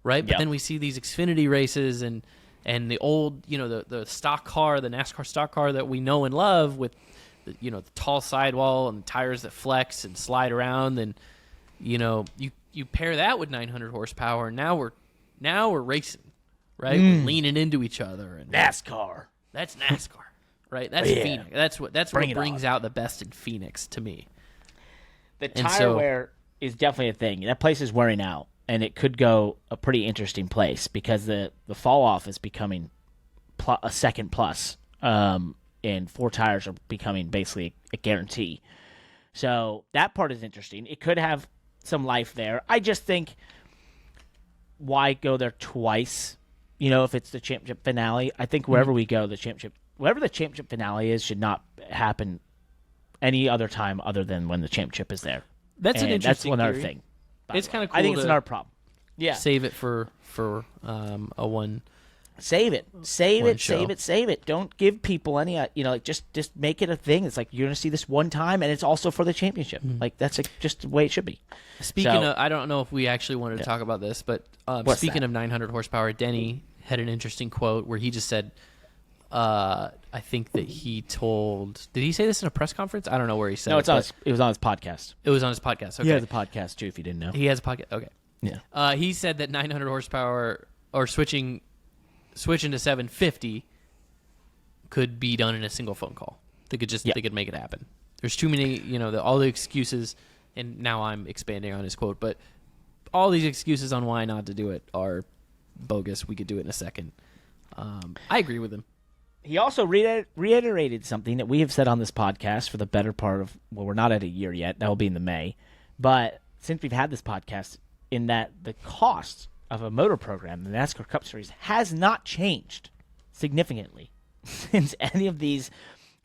right? But then we see these Xfinity races and the old the stock car, the NASCAR stock car that we know and love with the tall sidewall and tires that flex and slide around, and you pair that with 900 horsepower, and now we're racing, right? We're leaning into each other, and NASCAR. That's NASCAR, right? That's Phoenix. That's what brings out the best in Phoenix to me. The tire wear is definitely a thing. That place is wearing out, and it could go a pretty interesting place because the fall off is becoming a second plus. And 4 tires are becoming basically a guarantee. So that part is interesting. It could have some life there. I just think, why go there twice? If it's the championship finale, I think wherever we go, wherever the championship finale is, should not happen any other time other than when the championship is there. That's an interesting That's one other theory. thing. It's kind of cool. I think it's another problem. Yeah. Save it for a one. Save it. show. Save it. Don't give people any, just make it a thing. It's like, you're going to see this one time, and it's also for the championship. Like, that's just the way it should be. Speaking of, I don't know if we actually wanted to talk about this, but speaking of 900 horsepower, Denny had an interesting quote where he just said, I think that he told, did he say this in a press conference? I don't know where he said it. No, it was on his podcast. It was on his podcast. Okay. He has a podcast, too, if you didn't know. He has a podcast. Okay. Yeah. He said that 900 horsepower or switching to 750 could be done in a single phone call. They could make it happen. There's too many, all the excuses, and now I'm expanding on his quote, but all these excuses on why not to do it are bogus. We could do it in a second. I agree with him. He also reiterated something that we have said on this podcast for the better part of, we're not at a year yet. That will be in the May. But since we've had this podcast, in that the cost of a motor program, the NASCAR Cup Series, has not changed significantly since any of these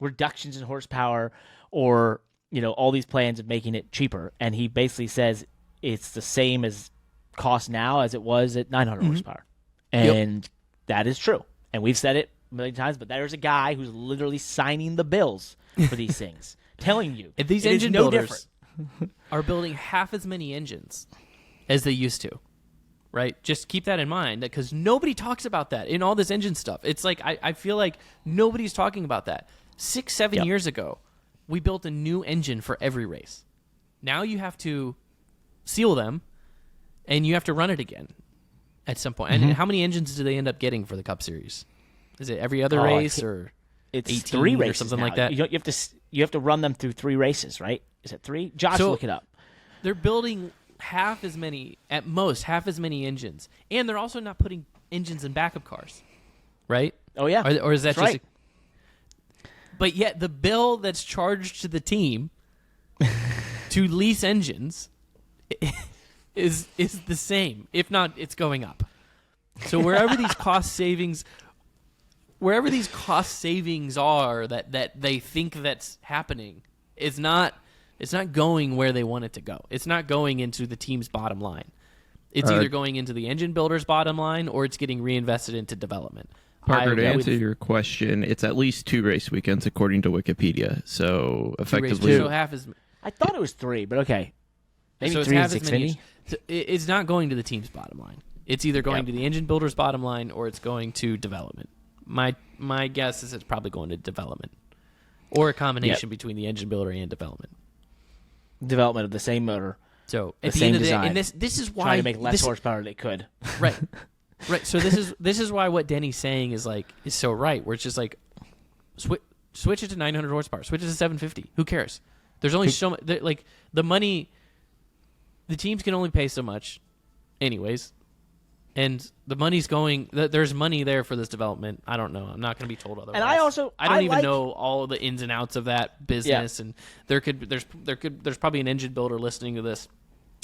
reductions in horsepower or, all these plans of making it cheaper. And he basically says it's the same as cost now as it was at 900 horsepower. And that is true. And we've said it a million times, but there's a guy who's literally signing the bills for these things, telling you if these engine builders are building half as many engines as they used to. Right? Just keep that in mind, because nobody talks about that in all this engine stuff. It's like, I feel like nobody's talking about that. 6-7 years ago, we built a new engine for every race. Now you have to seal them, and you have to run it again at some point. And how many engines do they end up getting for the Cup Series? Is it every other race, or it's 18 3 races or something now. like that? You have to run them through 3 races, right? Is it 3? Josh, look it up. They're building half as many engines, and they're also not putting engines in backup cars, right? Oh yeah, or is that that's just? Right. But yet the bill that's charged to the team to lease engines is the same. If not, it's going up. So wherever these cost savings are that they think that's happening, it's not going where they want it to go. It's not going into the team's bottom line. It's either going into the engine builder's bottom line, or it's getting reinvested into development. Parker, to answer your question, it's at least 2 race weekends according to Wikipedia. So effectively, so half as. I thought it was 3, but okay, maybe so 3 half is as many. Xfinity. So it's not going to the team's bottom line. It's either going to the engine builder's bottom line, or it's going to development. My guess is it's probably going to development, or a combination between the engine builder and development. Development of the same motor. So the at the same end of the day, design. and this is why trying to make less horsepower than they could. Right. Right. So this is why what Denny's saying is so right. Where it's just like switch it to 900 horsepower, switch it to 750. Who cares? There's only so much. Like the money, the teams can only pay so much, anyways, and the money's going. There's money there for this development. I don't know. I'm not going to be told otherwise. And I don't even know all the ins and outs of that business. And there's probably an engine builder listening to this.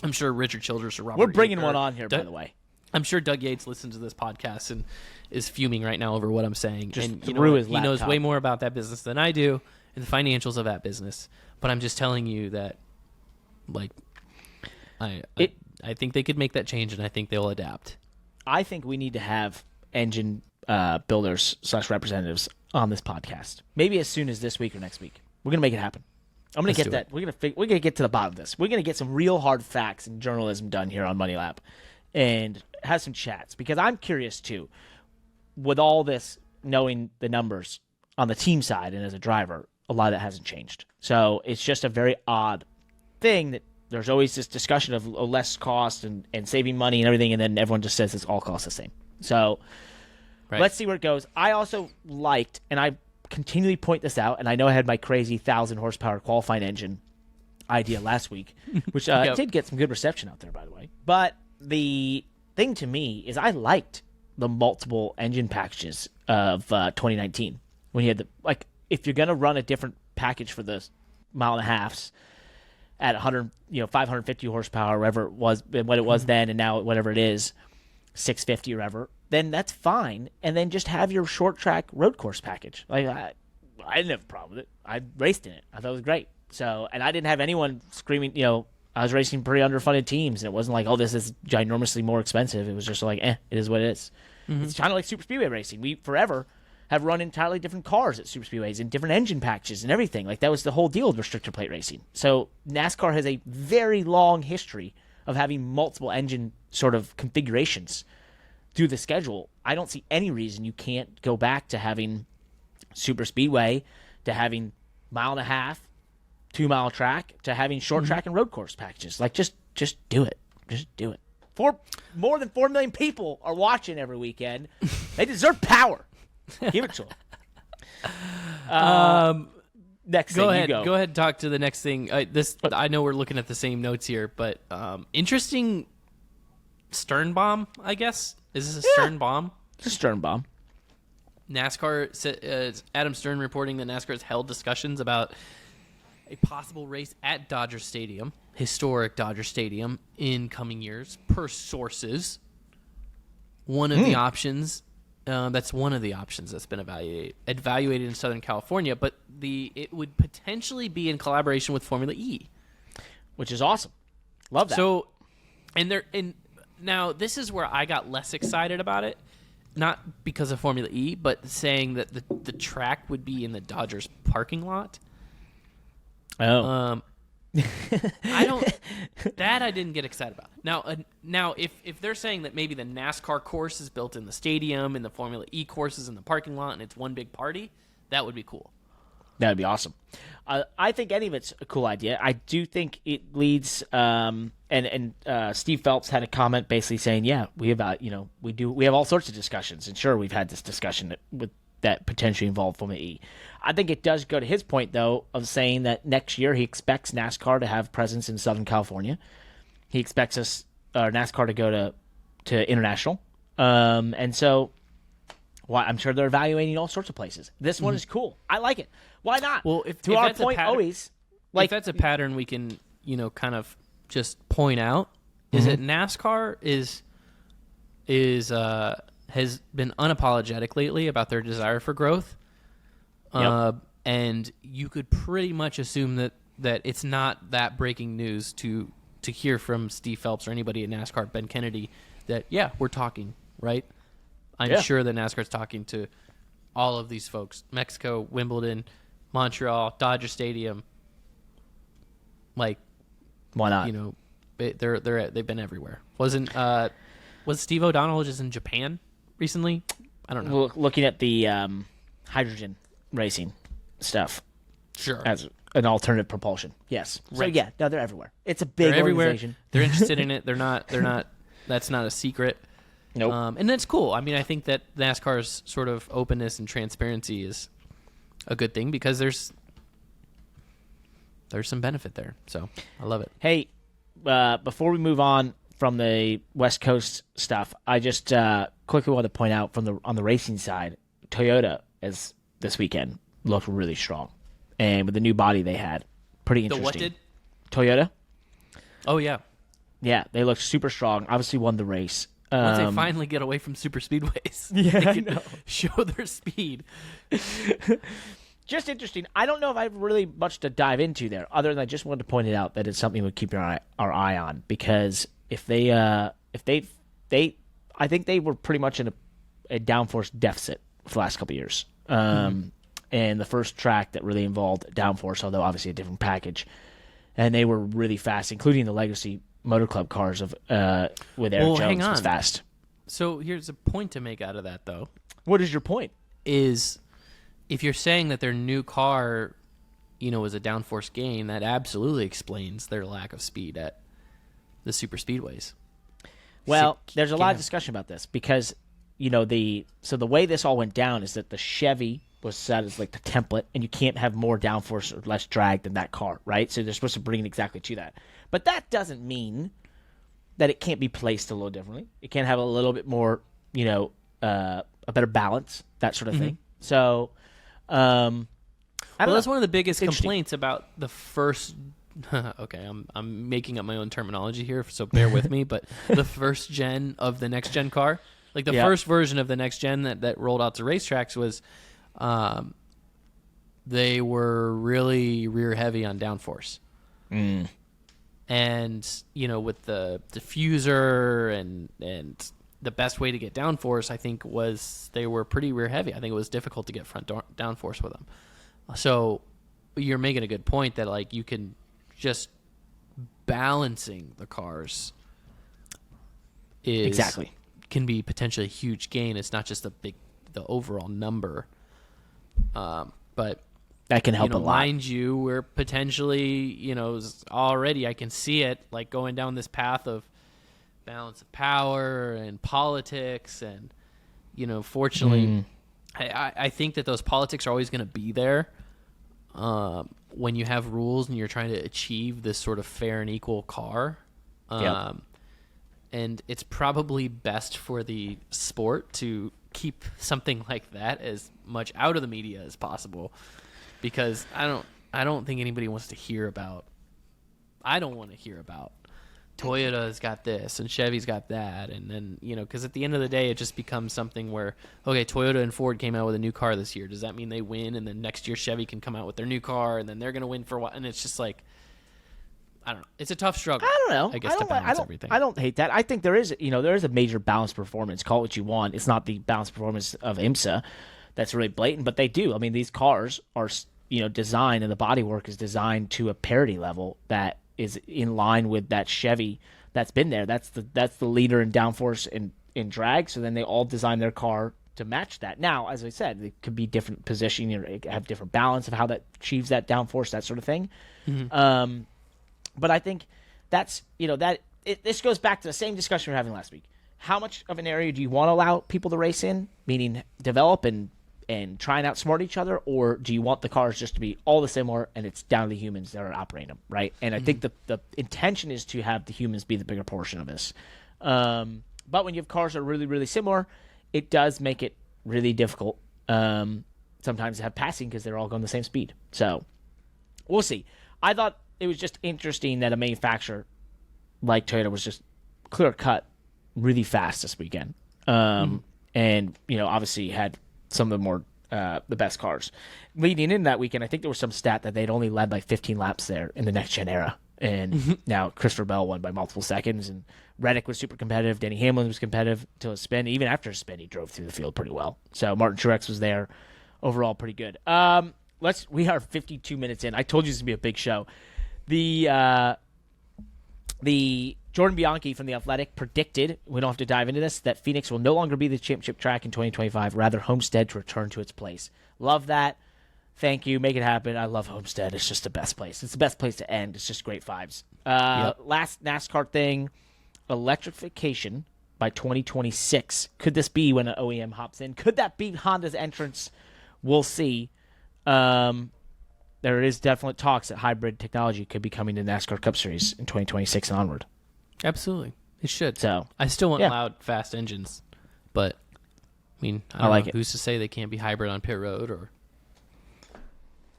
I'm sure Richard Childress or Robert. We're bringing one on here, by the way. I'm sure Doug Yates listens to this podcast and is fuming right now over what I'm saying. Just and he knows way more about that business than I do and the financials of that business. But I'm just telling you that, I think they could make that change, and I think they'll adapt. I think we need to have engine builders / representatives on this podcast. Maybe as soon as this week or next week. We're gonna make it happen. I'm gonna get that. We're gonna get to the bottom of this. We're gonna get some real hard facts and journalism done here on Money Lap, and have some chats, because I'm curious too. With all this, knowing the numbers on the team side and as a driver, a lot of that hasn't changed. So it's just a very odd thing that there's always this discussion of less cost and saving money and everything, and then everyone just says it's all costs the same. So let's see where it goes. I also liked, and I continually point this out, and I know I had my crazy 1,000 horsepower qualifying engine idea last week, which did get some good reception out there, by the way. But the thing to me is I liked the multiple engine packages of 2019 when you had if you're going to run a different package for the mile and a halves, at 550 horsepower, whatever it was, what it was then, and now whatever it is, 650 or whatever, then that's fine. And then just have your short track road course package. Like I didn't have a problem with it. I raced in it. I thought it was great. So, and I didn't have anyone screaming, I was racing pretty underfunded teams, and it wasn't like, oh, this is ginormously more expensive. It was just like, it is what it is. It's kind of like super speedway racing. We forever have run entirely different cars at super speedways and different engine packages and everything. Like that was the whole deal with restrictor plate racing. So NASCAR has a very long history of having multiple engine sort of configurations through the schedule. I don't see any reason you can't go back to having super speedway, to having 1.5 mile, 2 mile track, to having short track and road course packages. Like just do it. Just do it. More than 4 million people are watching every weekend. They deserve power. Give it to them. Next thing, Go ahead. you Go ahead and talk to the next thing. I know we're looking at the same notes here, but interesting stern bomb, I guess. Is this a stern bomb? It's a stern bomb. NASCAR, Adam Stern reporting that NASCAR has held discussions about a possible race at Dodger Stadium, historic Dodger Stadium, in coming years, per sources. One of the options, that's one of the options that's been evaluated in Southern California, but it would potentially be in collaboration with Formula E, which is awesome. Love that. So, and now this is where I got less excited about it. Not because of Formula E, but saying that the track would be in the Dodgers parking lot. Oh. I didn't get excited about. Now if they're saying that maybe the NASCAR course is built in the stadium and the Formula E course is in the parking lot and it's one big party, that would be cool. That would be awesome. I think any of it's a cool idea. I do think it leads, and Steve Phelps had a comment basically saying, yeah, we have all sorts of discussions, and sure, we've had this discussion that potentially involved Formula E. I think it does go to his point, though, of saying that next year he expects NASCAR to have presence in Southern California. He expects NASCAR to go to international, and so. Well, I'm sure they're evaluating all sorts of places. This one is cool. I like it. Why not? Well, if our point, always if that's a pattern we can, kind of just point out, is that NASCAR has been unapologetic lately about their desire for growth, and you could pretty much assume that it's not that breaking news to hear from Steve Phelps or anybody at NASCAR, Ben Kennedy, that we're talking, right? I'm sure that NASCAR's talking to all of these folks: Mexico, Wimbledon, Montreal, Dodger Stadium. Like, why not? They've been everywhere. Was Steve O'Donnell just in Japan recently? I don't know. Looking at the hydrogen racing stuff, sure, as an alternative propulsion. Yes. Right. So they're everywhere. It's a big organization. They're interested in it. They're not. That's not a secret. Nope. And that's cool. I mean, I think that NASCAR's sort of openness and transparency is a good thing because there's some benefit there. So I love it. Hey, before we move on from the West Coast stuff, I just quickly want to point out on the racing side, Toyota this weekend looked really strong, and with the new body they had, pretty interesting. The what did? Toyota. Oh yeah. Yeah, they looked super strong. Obviously won the race. Once they finally get away from super speedways, yeah, they can show their speed. Just interesting. I don't know if I have really much to dive into there, other than I just wanted to point it out that it's something we keep our eye on, because if they I think they were pretty much in a downforce deficit for the last couple of years. And the first track that really involved downforce, although obviously a different package, and they were really fast, including the legacy Motor Club cars with Eric Jones was fast. So here's a point to make out of that, though. What is your point? Is if you're saying that their new car, is a downforce gain, that absolutely explains their lack of speed at the super speedways. Well, there's a lot of discussion about this because, the way this all went down is that the Chevy was set as like the template, and you can't have more downforce or less drag than that car, right? So they're supposed to bring it exactly to that. But that doesn't mean that it can't be placed a little differently. It can have a little bit more, a better balance, that sort of thing. So, that's one of the biggest complaints about the first okay, I'm making up my own terminology here, so bear with me. But the first gen of the next gen car, like the first version of the next gen that rolled out to racetracks was, they were really rear heavy on downforce. And with the diffuser and the best way to get downforce, I think, was they were pretty rear heavy. I think it was difficult to get front downforce with them. So you're making a good point that like you can just balancing the cars can be potentially a huge gain. It's not just the overall number, but that can help a lot. Mind you, we're potentially already I can see it like going down this path of balance of power and politics, and fortunately, I think that those politics are always going to be there. When you have rules and you're trying to achieve this sort of fair and equal car. And it's probably best for the sport to keep something like that as much out of the media as possible, because I don't think anybody wants to hear about. I don't want to hear about Toyota's got this and Chevy's got that, and then because at the end of the day it just becomes something where, okay, Toyota and Ford came out with a new car this year, does that mean they win? And then next year Chevy can come out with their new car and then they're going to win for a while, and it's just like, I don't know, it's a tough struggle. I don't know. I guess to balance everything. I don't hate that. I think there is a major balance performance. Call it what you want. It's not the balance performance of IMSA that's really blatant, but they do. I mean, these cars are designed, and the bodywork is designed to a parity level that is in line with that Chevy that's been there. That's the leader in downforce and in drag. So then they all design their car to match that. Now, as I said, it could be different positioning, have different balance of how that achieves that downforce, that sort of thing. But I think that's this goes back to the same discussion we were having last week. How much of an area do you want to allow people to race in, meaning develop and try and outsmart each other, or do you want the cars just to be all the similar and it's down to the humans that are operating them, right? And I think the intention is to have the humans be the bigger portion of this. But when you have cars that are really, really similar, it does make it really difficult sometimes to have passing because they're all going the same speed. So we'll see. I thought it was just interesting that a manufacturer like Toyota was just clear-cut really fast this weekend. And, obviously had some of the best cars. Leading in that weekend, I think there was some stat that they'd only led by 15 laps there in the next-gen era. And now Christopher Bell won by multiple seconds, and Reddick was super competitive. Denny Hamlin was competitive until his spin. Even after his spin, he drove through the field pretty well. So Martin Truex was there. Overall, pretty good. We are 52 minutes in. I told you this was going to be a big show. The Jordan Bianchi from The Athletic predicted, we don't have to dive into this, that Phoenix will no longer be the championship track in 2025, rather Homestead to return to its place. Love that. Thank you. Make it happen. I love Homestead. It's just the best place. It's the best place to end. It's just great vibes. Last NASCAR thing, electrification by 2026. Could this be when an OEM hops in? Could that be Honda's entrance? We'll see. There is definite talks that hybrid technology could be coming to NASCAR Cup Series in 2026 and onward. Absolutely. It should. So I still want loud, fast engines, but I mean, I don't know. Who's to say they can't be hybrid on pit road, or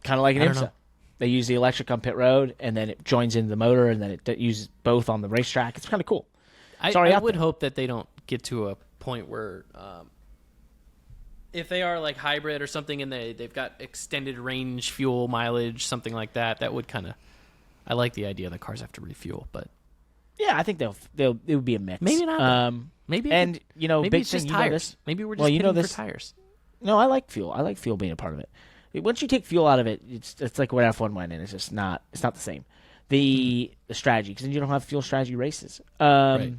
kind of like an IMSA? They use the electric on pit road, and then it joins into the motor, and then it uses both on the racetrack. It's kind of cool. I would hope that they don't get to a point where if they are like hybrid or something, and they've got extended range fuel mileage, something like that, that would kind of. I like the idea that cars have to refuel, but yeah, I think it would be a mix. Maybe not. Maybe maybe big it's just thing, tires. Maybe we're just pitting for tires. No, I like fuel. I like fuel being a part of it. Once you take fuel out of it, it's like what F1 went in. It's just not. It's not the same. The strategy, because then you don't have fuel strategy races. Right.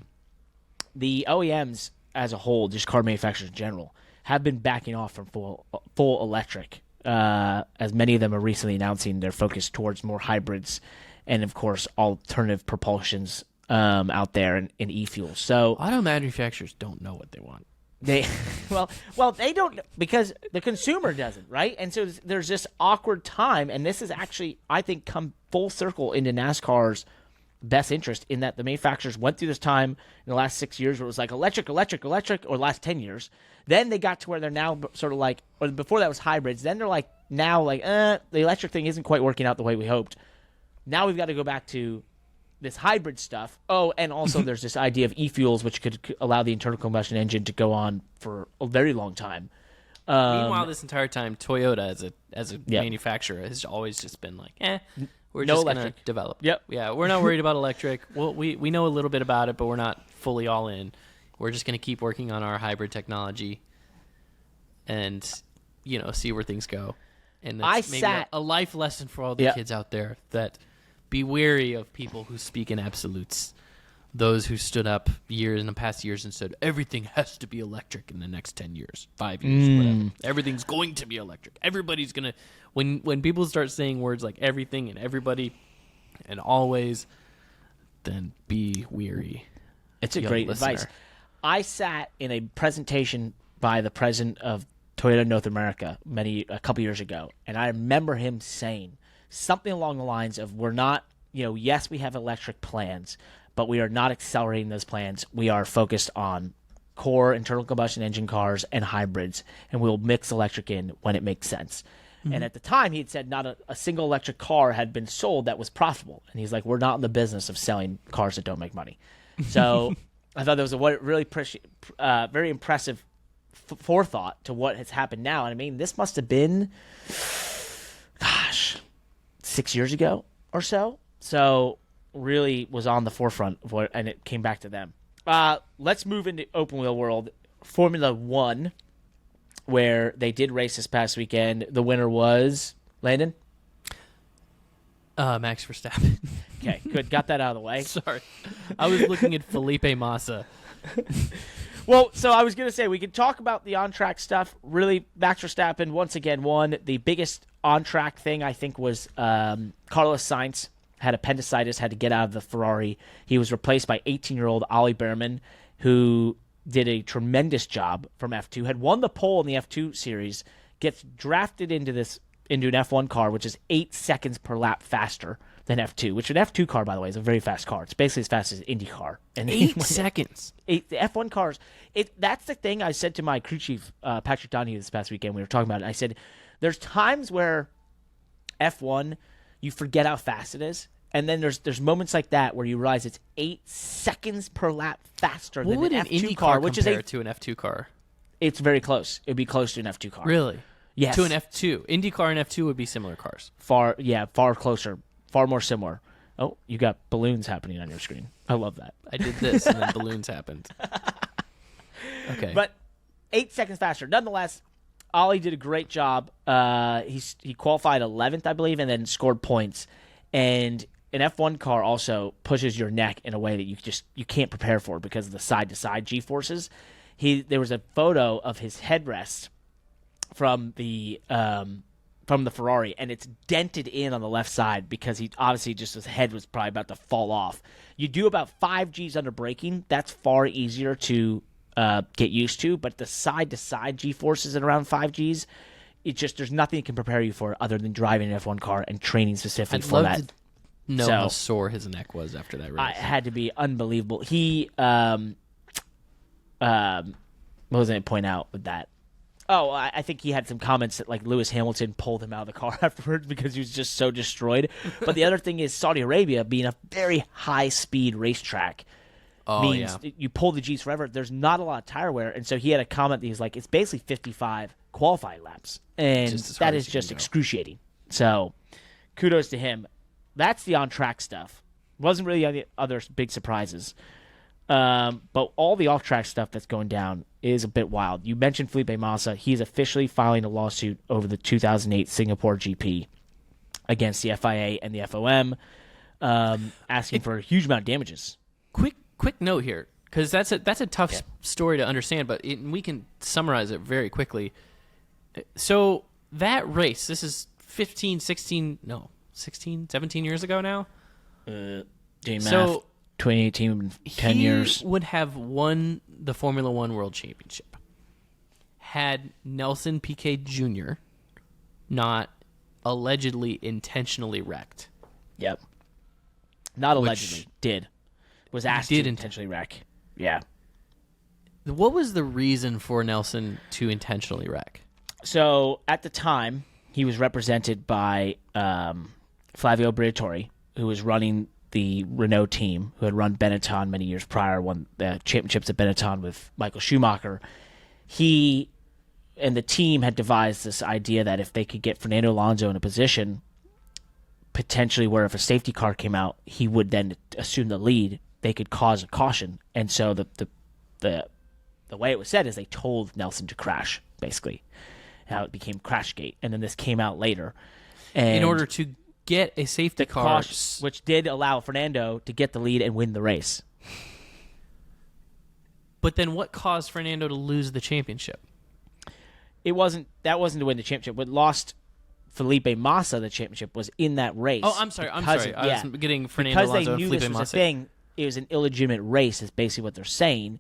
The OEMs as a whole, just car manufacturers in general, have been backing off from full electric, as many of them are recently announcing their focus towards more hybrids and, of course, alternative propulsions out there in e-fuels. So auto manufacturers don't know what they want. They well they don't, because the consumer doesn't, right? And so there's this awkward time, and this is actually, I think, come full circle into NASCAR's best interest, in that the manufacturers went through this time in the last 6 years where it was like electric, or last 10 years. Then they got to where they're now sort of like, or before that was hybrids. Then they're like, now like, the electric thing isn't quite working out the way we hoped. Now we've got to go back to this hybrid stuff. Oh, and also there's this idea of e-fuels, which could allow the internal combustion engine to go on for a very long time. Meanwhile, this entire time, Toyota as a manufacturer has always just been like, we're No just going to electric. develop. Yep. Yeah, we're not worried about electric. Well, we know a little bit about it, but we're not fully all in. We're just going to keep working on our hybrid technology and, see where things go. And that's maybe a life lesson for all the kids out there, that be wary of people who speak in absolutes. Those who stood up in the past years and said, everything has to be electric in the next 10 years, 5 years, whatever. Everything's going to be electric. Everybody's going to... When people start saying words like everything and everybody and always, then be weary. It's a great advice. I sat in a presentation by the president of Toyota North America a couple years ago, and I remember him saying something along the lines of, we're not, yes, we have electric plans, but we are not accelerating those plans. We are focused on core internal combustion engine cars and hybrids, and we'll mix electric in when it makes sense. Mm-hmm. And at the time, he had said not a single electric car had been sold that was profitable. And he's like, we're not in the business of selling cars that don't make money. So I thought that was a really very impressive forethought to what has happened now. And I mean, this must have been, 6 years ago or so. So really was on the forefront of and it came back to them. Let's move into open wheel world. Formula One, where they did race this past weekend. The winner was Landon? Max Verstappen. Okay, good. Got that out of the way. Sorry. I was looking at Felipe Massa. Well, so I was going to say, we could talk about the on-track stuff. Really, Max Verstappen once again won. The biggest on-track thing, I think, was Carlos Sainz had appendicitis, had to get out of the Ferrari. He was replaced by 18-year-old Ollie Bearman, who did a tremendous job from F2, had won the pole in the F2 series, gets drafted into an F1 car, which is 8 seconds per lap faster than F2, which an F2 car, by the way, is a very fast car. It's basically as fast as an IndyCar. And 8 seconds. The F1 cars, that's the thing I said to my crew chief, Patrick Donahue, this past weekend. We were talking about it. I said, there's times where F1, you forget how fast it is. And then there's moments like that where you realize it's 8 seconds per lap faster than an F2 car, which is to an F2 car. It's very close. It'd be close to an F2 car. Really? Yes. To an F2. IndyCar and F2 would be similar cars. Far closer, far more similar. Oh, you got balloons happening on your screen. I love that. I did this, and then balloons happened. Okay. But 8 seconds faster. Nonetheless, Ollie did a great job. He qualified 11th, I believe, and then scored points. And an F1 car also pushes your neck in a way that you can't prepare for because of the side-to-side G-forces. There was a photo of his headrest from the Ferrari, and it's dented in on the left side because he obviously his head was probably about to fall off. You do about 5 Gs under braking. That's far easier to get used to, but the side-to-side G-forces at around 5 Gs, there's nothing that can prepare you for it other than driving an F1 car and training specifically for that. Know how sore his neck was after that race. It had to be unbelievable. He, what was I going to point out with that? Oh, I think he had some comments that like Lewis Hamilton pulled him out of the car afterwards because he was just so destroyed. But the other thing is Saudi Arabia being a very high-speed racetrack means you pull the Gs forever. There's not a lot of tire wear, and so he had a comment that he's like, it's basically 55 qualifying laps, and that is just excruciating. So kudos to him. That's the on-track stuff. Wasn't really any other big surprises. But all the off-track stuff that's going down is a bit wild. You mentioned Felipe Massa. He's officially filing a lawsuit over the 2008 Singapore GP against the FIA and the FOM, asking for a huge amount of damages. Quick note here, because that's a tough story to understand, but we can summarize it very quickly. So that race, this is 16, 17 years ago now? Doing math. 2018, 10 years. He would have won the Formula One World Championship had Nelson Piquet Jr. not allegedly intentionally wrecked. Yep. Not allegedly. Was asked to intentionally wreck. Yeah. What was the reason for Nelson to intentionally wreck? So, at the time, he was represented by Flavio Briatore, who was running the Renault team, who had run Benetton many years prior, won the championships at Benetton with Michael Schumacher. He and the team had devised this idea that if they could get Fernando Alonso in a position, potentially where if a safety car came out, he would then assume the lead, they could cause a caution. And so the way it was said is they told Nelson to crash, basically. How it became Crashgate. And then this came out later. And in order to get a safety car, caution, which did allow Fernando to get the lead and win the race. But then what caused Fernando to lose the championship? That wasn't to win the championship. What lost Felipe Massa the championship was in that race. Oh, I'm sorry. I was getting Fernando because Alonso they and knew Felipe this was Massa. a thing. It was an illegitimate race, is basically what they're saying,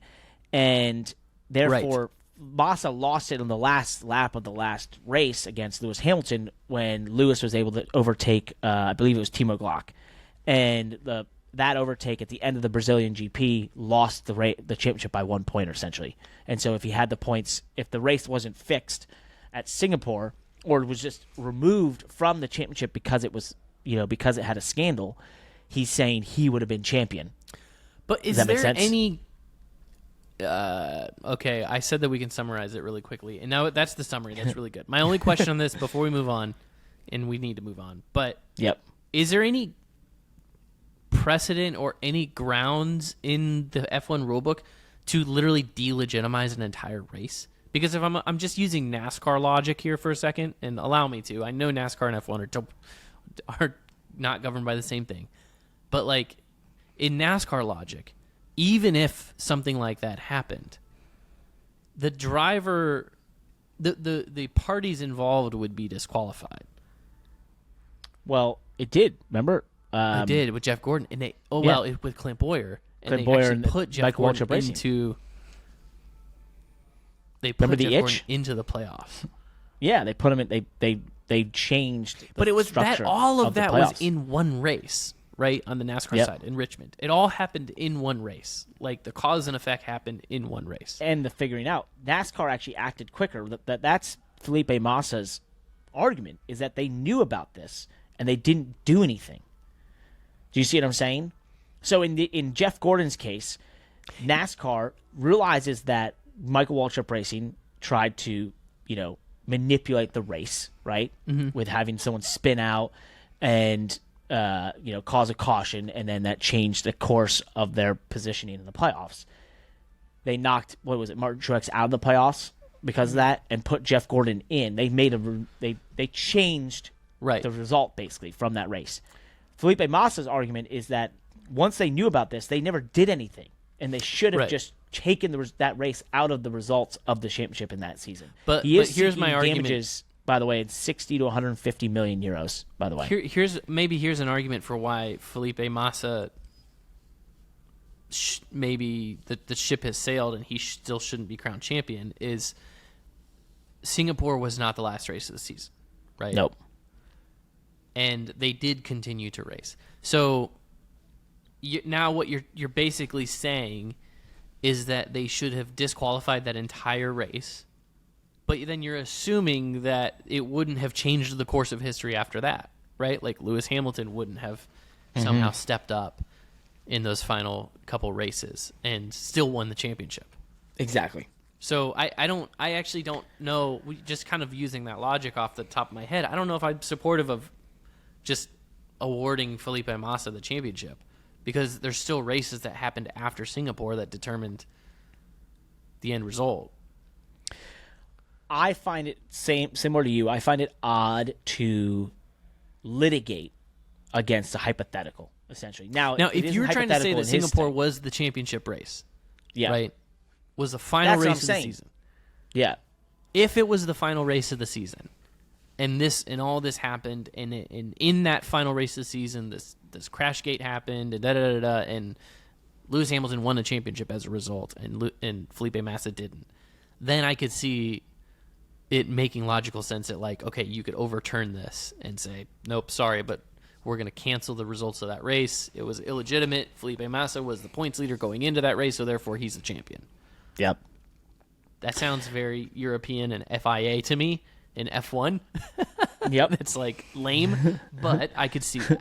and therefore Massa lost it on the last lap of the last race against Lewis Hamilton when Lewis was able to overtake, I believe it was Timo Glock, and that overtake at the end of the Brazilian GP lost the championship by 1 point essentially. And so if he had the points, if the race wasn't fixed at Singapore or was just removed from the championship because it was, because it had a scandal, he's saying he would have been champion. But is Does that make there sense? any? Okay, I said that we can summarize it really quickly, and now that's the summary. That's really good. My only question on this before we move on, and we need to move on, but Yep. is there any precedent or any grounds in the F1 rulebook to literally delegitimize an entire race? Because if I'm just using NASCAR logic here for a second, and allow me to, I know NASCAR and F1 are not governed by the same thing, but like in NASCAR logic, even if something like that happened, the driver, the parties involved would be disqualified. Well, it did. Remember? They did with Jeff Gordon, and they with Clint Boyer, and Clint they Boyer actually and put Jeff Michael Gordon Waltrip Racing. into. They Remember put the Jeff Gordon itch? into the playoffs, Yeah, they put him in. They changed. The but it was that structure all of the that was playoffs. in one race, right? On the NASCAR Yep. side in Richmond, it all happened in one race. Like the cause and effect happened in one race. And the figuring out. NASCAR actually acted quicker. That's Felipe Massa's argument, is that they knew about this and they didn't do anything. Do you see what I'm saying? So in Jeff Gordon's case, NASCAR realizes that Michael Waltrip Racing tried to, manipulate the race, right? Mm-hmm. With having someone spin out and cause a caution, and then that changed the course of their positioning in the playoffs. They knocked Martin Truex out of the playoffs because of that, and put Jeff Gordon in. They made they changed the result basically from that race. Felipe Massa's argument is that once they knew about this, they never did anything, and they should have just taken that race out of the results of the championship in that season. But here's my argument. Damages, by the way, it's 60 to 150 million euros. By the way, here's an argument for why Felipe Massa maybe the ship has sailed and he still shouldn't be crowned champion. Is Singapore was not the last race of the season, right? Nope. And they did continue to race. So now what you're basically saying is that they should have disqualified that entire race, but then you're assuming that it wouldn't have changed the course of history after that, right? Like Lewis Hamilton wouldn't have somehow stepped up in those final couple races and still won the championship. Exactly. So I actually don't know, just kind of using that logic off the top of my head, I don't know if I'm supportive of just awarding Felipe Massa the championship, because there's still races that happened after Singapore that determined the end result. I find it similar to you. I find it odd to litigate against a hypothetical, essentially. Now if you were trying to say that Singapore was the championship race, right, was the final race of the season. Yeah. If it was the final race of the season, and all this happened, and in that final race of the season, this Crashgate happened, and and Lewis Hamilton won the championship as a result, and Felipe Massa didn't, then I could see it making logical sense that, like, okay, you could overturn this and say, nope, sorry, but we're going to cancel the results of that race. It was illegitimate. Felipe Massa was the points leader going into that race, so therefore he's the champion. Yep. That sounds very European and FIA to me in F1. Yep. It's like lame, but I could see that.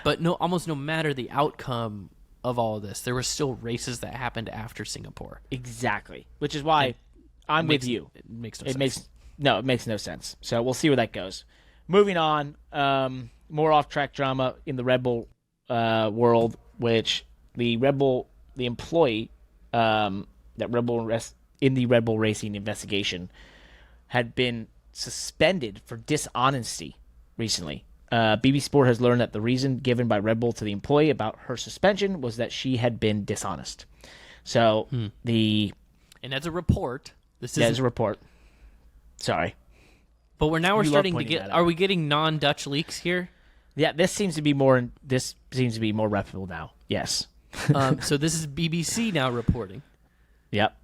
But almost no matter the outcome of all of this, there were still races that happened after Singapore. Exactly, which is why I'm with you. It makes no sense. It makes no sense. So we'll see where that goes. Moving on, more off-track drama in the Red Bull world, which the employee in the Red Bull Racing investigation had been suspended for dishonesty recently. BB Sport has learned that the reason given by Red Bull to the employee about her suspension was that she had been dishonest. So and as a report, this is a report. Sorry, but we're starting to get. that out. Are we getting non-Dutch leaks here? Yeah, this seems to be more reputable now. Yes. So this is BBC now reporting. Yep.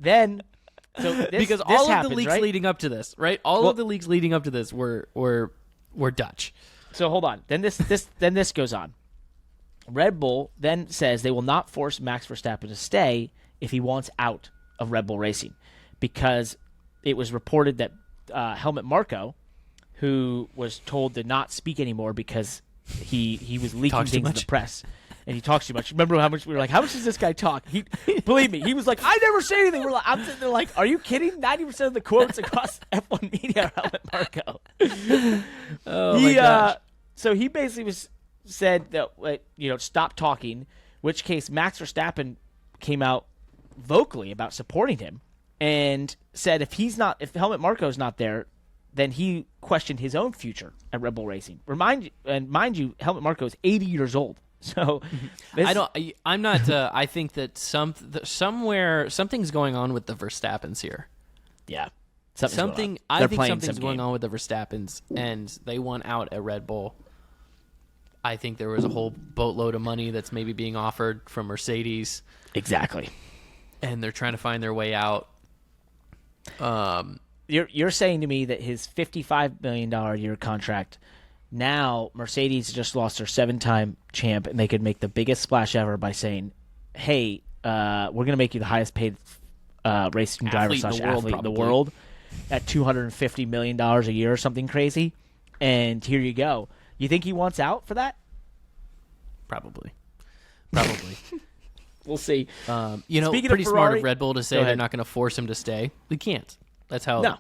Then. So because all of the leaks leading up to this, right? All of the leaks leading up to this were Dutch. So hold on. Then this goes on. Red Bull then says they will not force Max Verstappen to stay if he wants out of Red Bull Racing, because it was reported that Helmut Marko, who was told to not speak anymore because he was leaking things to the press. And he talks too much. Remember how much we were like, how much does this guy talk? Believe me, he was like, I never say anything. I'm sitting there like, are you kidding? 90% of the quotes across F1 media are Helmut Marko. My gosh. So he basically said that, stop talking, which case Max Verstappen came out vocally about supporting him and said if Helmut Marko's not there, then he questioned his own future at Red Bull Racing. Mind you, Helmut Marko is 80 years old. So I think that somewhere something's going on with the Verstappens here. Yeah. Something's going on with the Verstappens, and they want out at Red Bull. I think there was a whole boatload of money that's maybe being offered from Mercedes. Exactly. And they're trying to find their way out. You're saying to me that his $55 million a year contract, now Mercedes just lost their 7-time champ, and they could make the biggest splash ever by saying, hey, we're going to make you the highest paid racing driver / athlete in the world at $250 million a year or something crazy. And here you go. You think he wants out for that? Probably. We'll see. Speaking pretty smart of Red Bull to say they're not going to force him to stay. They can't. That's how. No.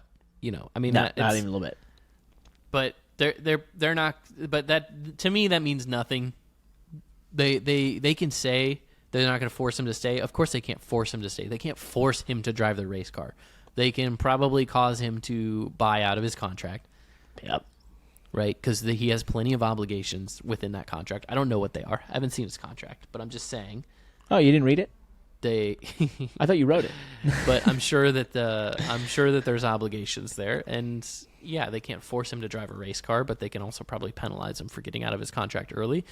I mean, not even a little bit. But they're not. But that, to me, that means nothing. They can say they're not going to force him to stay. Of course, they can't force him to stay. They can't force him to drive the race car. They can probably cause him to buy out of his contract. Yep. Right, because he has plenty of obligations within that contract. I don't know what they are. I haven't seen his contract, but I'm just saying. Oh, you didn't read it? I thought you wrote it. But I'm sure that there's obligations there, and yeah, they can't force him to drive a race car, but they can also probably penalize him for getting out of his contract early.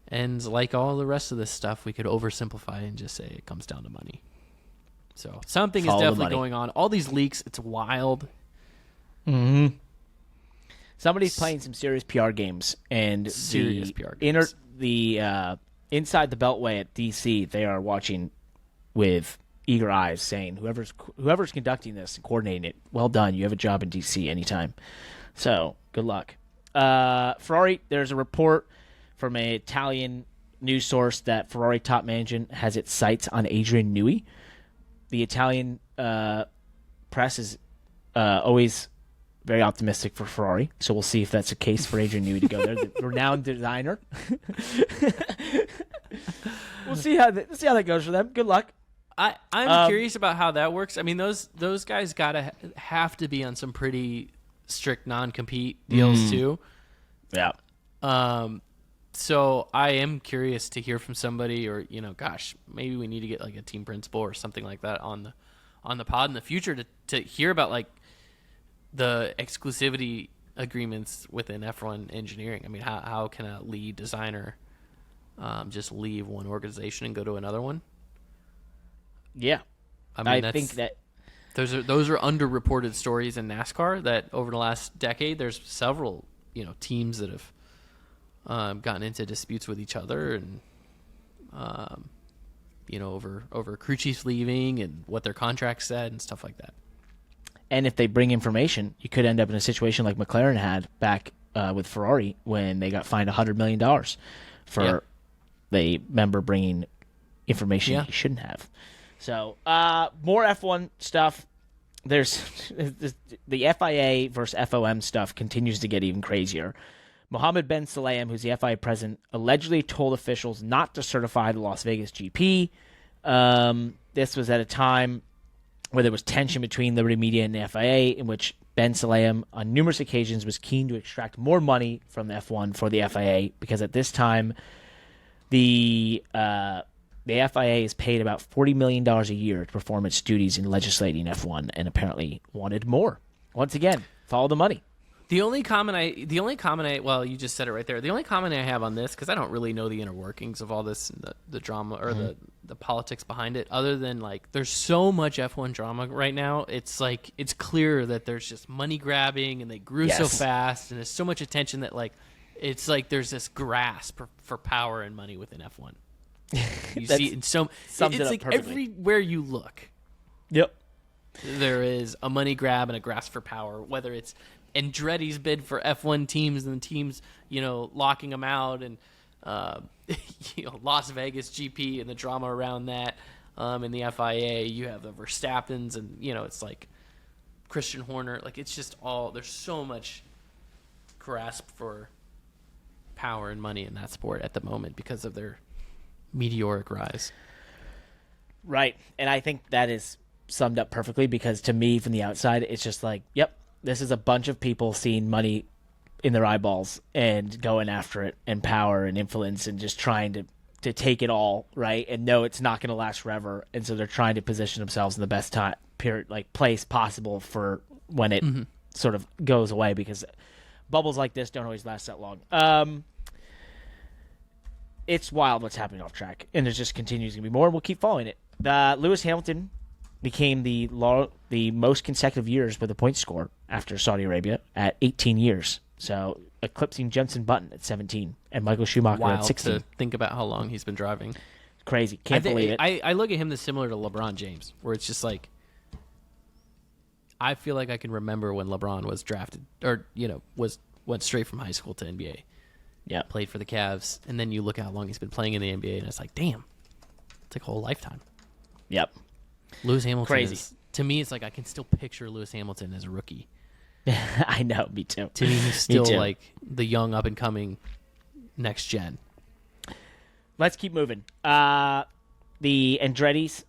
And like all the rest of this stuff, we could oversimplify and just say it comes down to money. So something is definitely going on. All these leaks, it's wild. Mm-hmm. Somebody's playing some serious PR games, and inside the Beltway at DC, they are watching with eager eyes, saying, "Whoever's conducting this and coordinating it, well done. You have a job in DC anytime." So good luck. Ferrari. There's a report from an Italian news source that Ferrari top management has its sights on Adrian Newey. The Italian press is always very optimistic for Ferrari, so we'll see if that's the case for Adrian Newey to go there. The renowned designer. We'll see how that goes for them. Good luck. I'm curious about how that works. I mean, those guys have to be on some pretty strict non-compete deals too. Yeah. So I am curious to hear from somebody, or maybe we need to get like a team principal or something like that on the pod in the future to hear about like the exclusivity agreements within F1 engineering. I mean, how can a lead designer just leave one organization and go to another one? Yeah, I think that those are underreported stories in NASCAR. That over the last decade, there's several teams that have gotten into disputes with each other, and over crew chiefs leaving and what their contracts said and stuff like that. And if they bring information, you could end up in a situation like McLaren had back with Ferrari when they got fined $100 million for the member bringing information he shouldn't have. So more F1 stuff. There's the FIA versus FOM stuff continues to get even crazier. Mohammed Ben Sulayem, who's the FIA president, allegedly told officials not to certify the Las Vegas GP. This was at a time where there was tension between Liberty Media and the FIA, in which Ben Sulayem, on numerous occasions, was keen to extract more money from the F1 for the FIA, because at this time, the FIA is paid about $40 million a year to perform its duties in legislating F1, and apparently wanted more. Once again, follow the money. The only comment I, well, you just said it right there. The only comment I have on this, because I don't really know the inner workings of all this, and the drama or the politics behind it, other than like there's so much F1 drama right now. It's like it's clear that there's just money grabbing, and they grew so fast, and there's so much attention that like it's like there's this grasp for power and money within F1. You see it in so it's like perfectly. Everywhere you look. Yep. There is a money grab and a grasp for power, whether it's Andretti's bid for F1 teams and the teams, locking them out, and Las Vegas GP and the drama around that, in the FIA. You have the Verstappens, and it's like Christian Horner. Like it's just there's so much grasp for power and money in that sport at the moment because of their meteoric rise. Right, and I think that is summed up perfectly, because to me, from the outside, it's just like, yep, this is a bunch of people seeing money in their eyeballs and going after it, and power and influence, and just trying to take it all, right? And know it's not going to last forever, and so they're trying to position themselves in the best place possible for when it sort of goes away, because bubbles like this don't always last that long. It's wild what's happening off track, and there just continues to be more, and we'll keep following it. Lewis Hamilton became the most consecutive years with a point score after Saudi Arabia at 18 years. So eclipsing Jenson Button at 17 and Michael Schumacher at 16. To think about how long he's been driving. Crazy. Can't believe it. I look at him as similar to LeBron James, where it's just like, I feel like I can remember when LeBron was drafted, or, went straight from high school to NBA. Yeah. Played for the Cavs. And then you look at how long he's been playing in the NBA, and it's like, damn, it's like a whole lifetime. Yep. Lewis Hamilton Crazy. To me, it's like I can still picture Lewis Hamilton as a rookie. I know, me too. To me, he's still like the young up-and-coming next gen. Let's keep moving. The Andretti's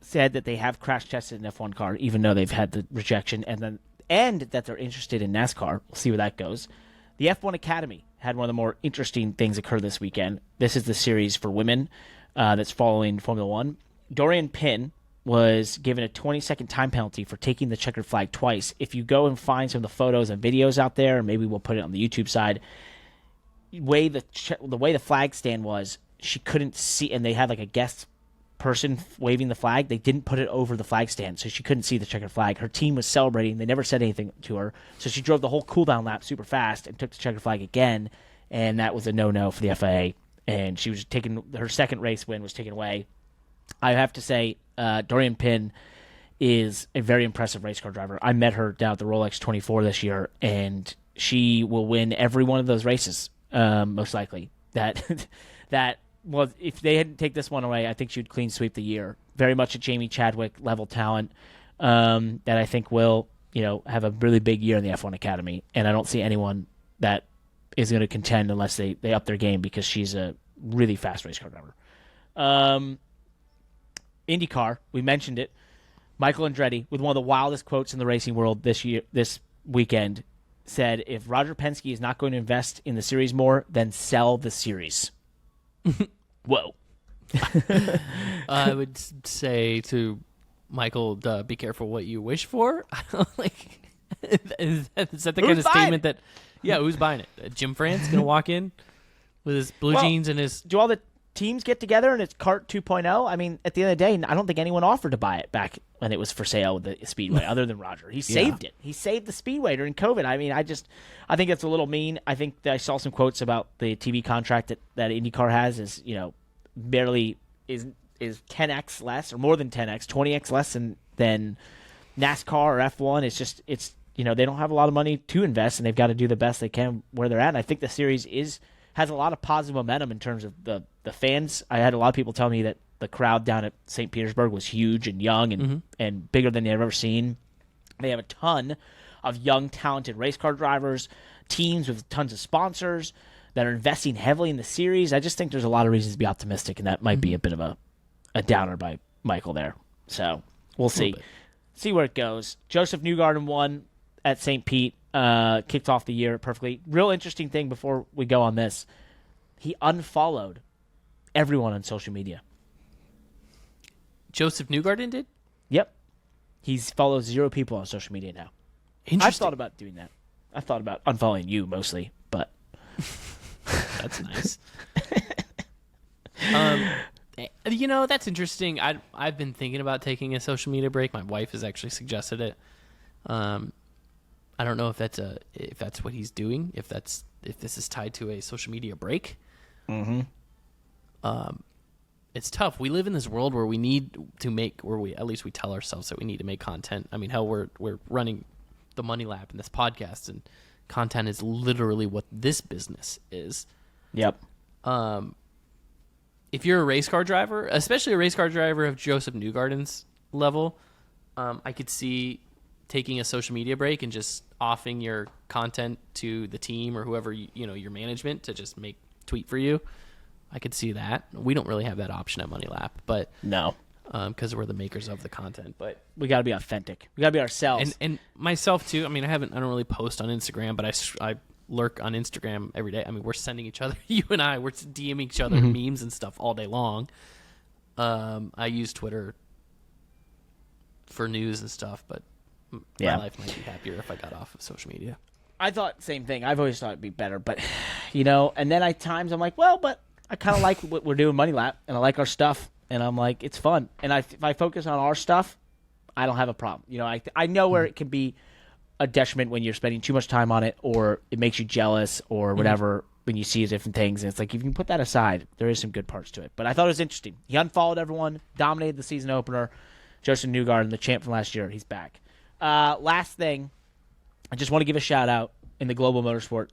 said that they have crash tested an F1 car, even though they've had the rejection, and that they're interested in NASCAR. We'll see where that goes. The F1 Academy had one of the more interesting things occur this weekend. This is the series for women that's following Formula One. Dorian Pinn was given a 20-second time penalty for taking the checkered flag twice. If you go and find some of the photos and videos out there, and maybe we'll put it on the YouTube side, the way the flag stand was, she couldn't see, and they had like a guest person waving the flag. They didn't put it over the flag stand, so she couldn't see the checkered flag. Her team was celebrating. They never said anything to her, so she drove the whole cool-down lap super fast and took the checkered flag again, and that was a no-no for the FIA, and she was her second race win was taken away. I have to say, Dorian Pinn is a very impressive race car driver. I met her down at the Rolex 24 this year, and she will win every one of those races, most likely. Well, if they hadn't take this one away, I think she would clean sweep the year. Very much a Jamie Chadwick level talent that I think will, have a really big year in the F1 Academy. And I don't see anyone that is going to contend unless they up their game, because she's a really fast race car driver. IndyCar, we mentioned it. Michael Andretti, with one of the wildest quotes in the racing world this weekend, said, "If Roger Penske is not going to invest in the series more, then sell the series." Whoa. I would say to Michael, be careful what you wish for. Is that the kind of statement that, who's buying it? Jim France going to walk in with his blue jeans and his... Do all the teams get together and it's Cart 2.0? I mean, at the end of the day, I don't think anyone offered to buy it back when it was for sale with the Speedway, other than Roger. He saved it. He saved the Speedway during COVID. I mean, I think that's a little mean. I think that I saw some quotes about the TV contract that IndyCar has is, barely is 10x less, or more than 10x, 20x less than NASCAR or F1. It's they don't have a lot of money to invest, and they've got to do the best they can where they're at. And I think the series has a lot of positive momentum in terms of the fans. I had a lot of people tell me that the crowd down at St. Petersburg was huge and young and bigger than they've ever seen. They have a ton of young, talented race car drivers, teams with tons of sponsors that are investing heavily in the series. I just think there's a lot of reasons to be optimistic, and that might be a bit of a downer by Michael there. So we'll see. See where it goes. Joseph Newgarden won at St. Pete, kicked off the year perfectly. Real interesting thing before we go on this, he unfollowed everyone on social media. Joseph Newgarden did? Yep. He's followed 0 people on social media now. I've thought about doing that. I've thought about unfollowing you mostly, but that's nice. That's interesting. I've been thinking about taking a social media break. My wife has actually suggested it. I don't know if that's what he's doing. If this is tied to a social media break. Mm-hmm. It's tough. We live in this world where we need to at least we tell ourselves that we need to make content. I mean, hell, we're running the Money Lap in this podcast, and content is literally what this business is. Yep. If you're a race car driver, especially a race car driver of Joseph Newgarden's level, I could see taking a social media break and just offing your content to the team or whoever, your management to just tweet for you. I could see that. We don't really have that option at Money Lap, but no, because we're the makers of the content. But we got to be authentic. We got to be ourselves. And myself too. I mean, I don't really post on Instagram, but I lurk on Instagram every day. I mean, we're sending each other, you and I, we're DMing each other memes and stuff all day long. I use Twitter for news and stuff, but my life might be happier if I got off of social media. I thought same thing. I've always thought it'd be better, but and then at times I'm like, well, but I kind of like what we're doing Money Lap, and I like our stuff, and I'm like, it's fun. And if I focus on our stuff, I don't have a problem. I know where it can be a detriment when you're spending too much time on it, or it makes you jealous, or whatever when you see different things. And it's like, if you can put that aside, there is some good parts to it. But I thought it was interesting. He unfollowed everyone, dominated the season opener. Joseph Newgarden, the champ from last year, he's back. Last thing, I just want to give a shout out in the global motorsport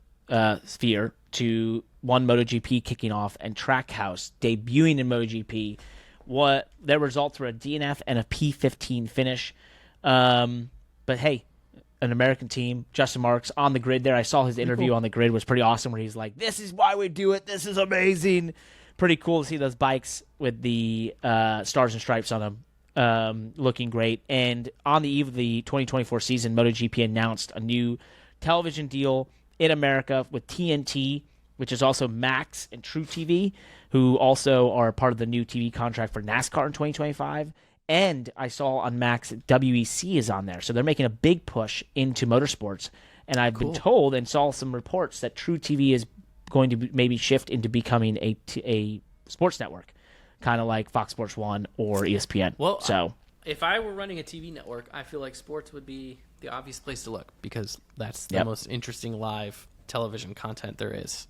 sphere to one MotoGP kicking off and Trackhouse debuting in MotoGP. What their results were a DNF and a P15 finish. But hey, an American team, Justin Marks on the grid there. I saw his interview on the grid was pretty awesome, where he's like, "This is why we do it. This is amazing." Pretty cool to see those bikes with the stars and stripes on them, looking great. And on the eve of the 2024 season, MotoGP announced a new television deal in America with TNT, which is also Max and True TV, who also are part of the new TV contract for NASCAR in 2025. And I saw on Max, WEC is on there. So they're making a big push into motorsports. And I've been told and saw some reports that True TV is going to maybe shift into becoming a sports network, kind of like Fox Sports 1 or ESPN. Well, so if I were running a TV network, I feel like sports would be the obvious place to look, because that's the most interesting live television content there is.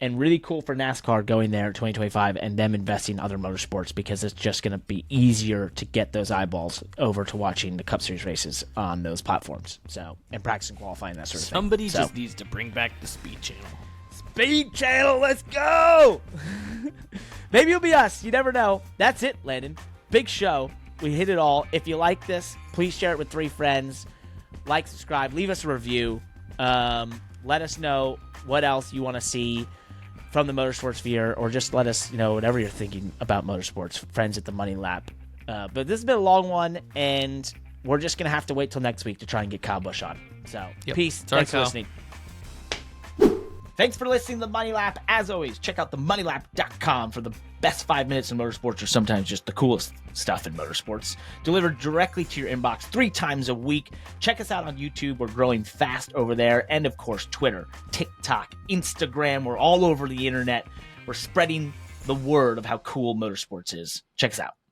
Really cool for NASCAR going there in 2025 and them investing in other motorsports, because it's just going to be easier to get those eyeballs over to watching the Cup Series races on those platforms. So, and practicing qualifying, that sort of thing. Somebody just needs to bring back the Speed Channel. Speed Channel, let's go! Maybe it'll be us. You never know. That's it, Landon. Big show. We hit it all. If you like this, please share it with 3 friends. Like, subscribe, leave us a review. Let us know what else you want to see from the motorsports sphere, or just let us know whatever you're thinking about motorsports. Friends at the Money Lap. But this has been a long one, and we're just going to have to wait till next week to try and get Kyle Busch on. So, peace. Sorry, Thanks for listening. Thanks for listening to the Money Lap. As always, check out themoneylap.com for the best 5 minutes in motorsports, or sometimes just the coolest stuff in motorsports, delivered directly to your inbox 3 times a week. Check us out on YouTube. We're growing fast over there. And, of course, Twitter, TikTok, Instagram. We're all over the internet. We're spreading the word of how cool motorsports is. Check us out.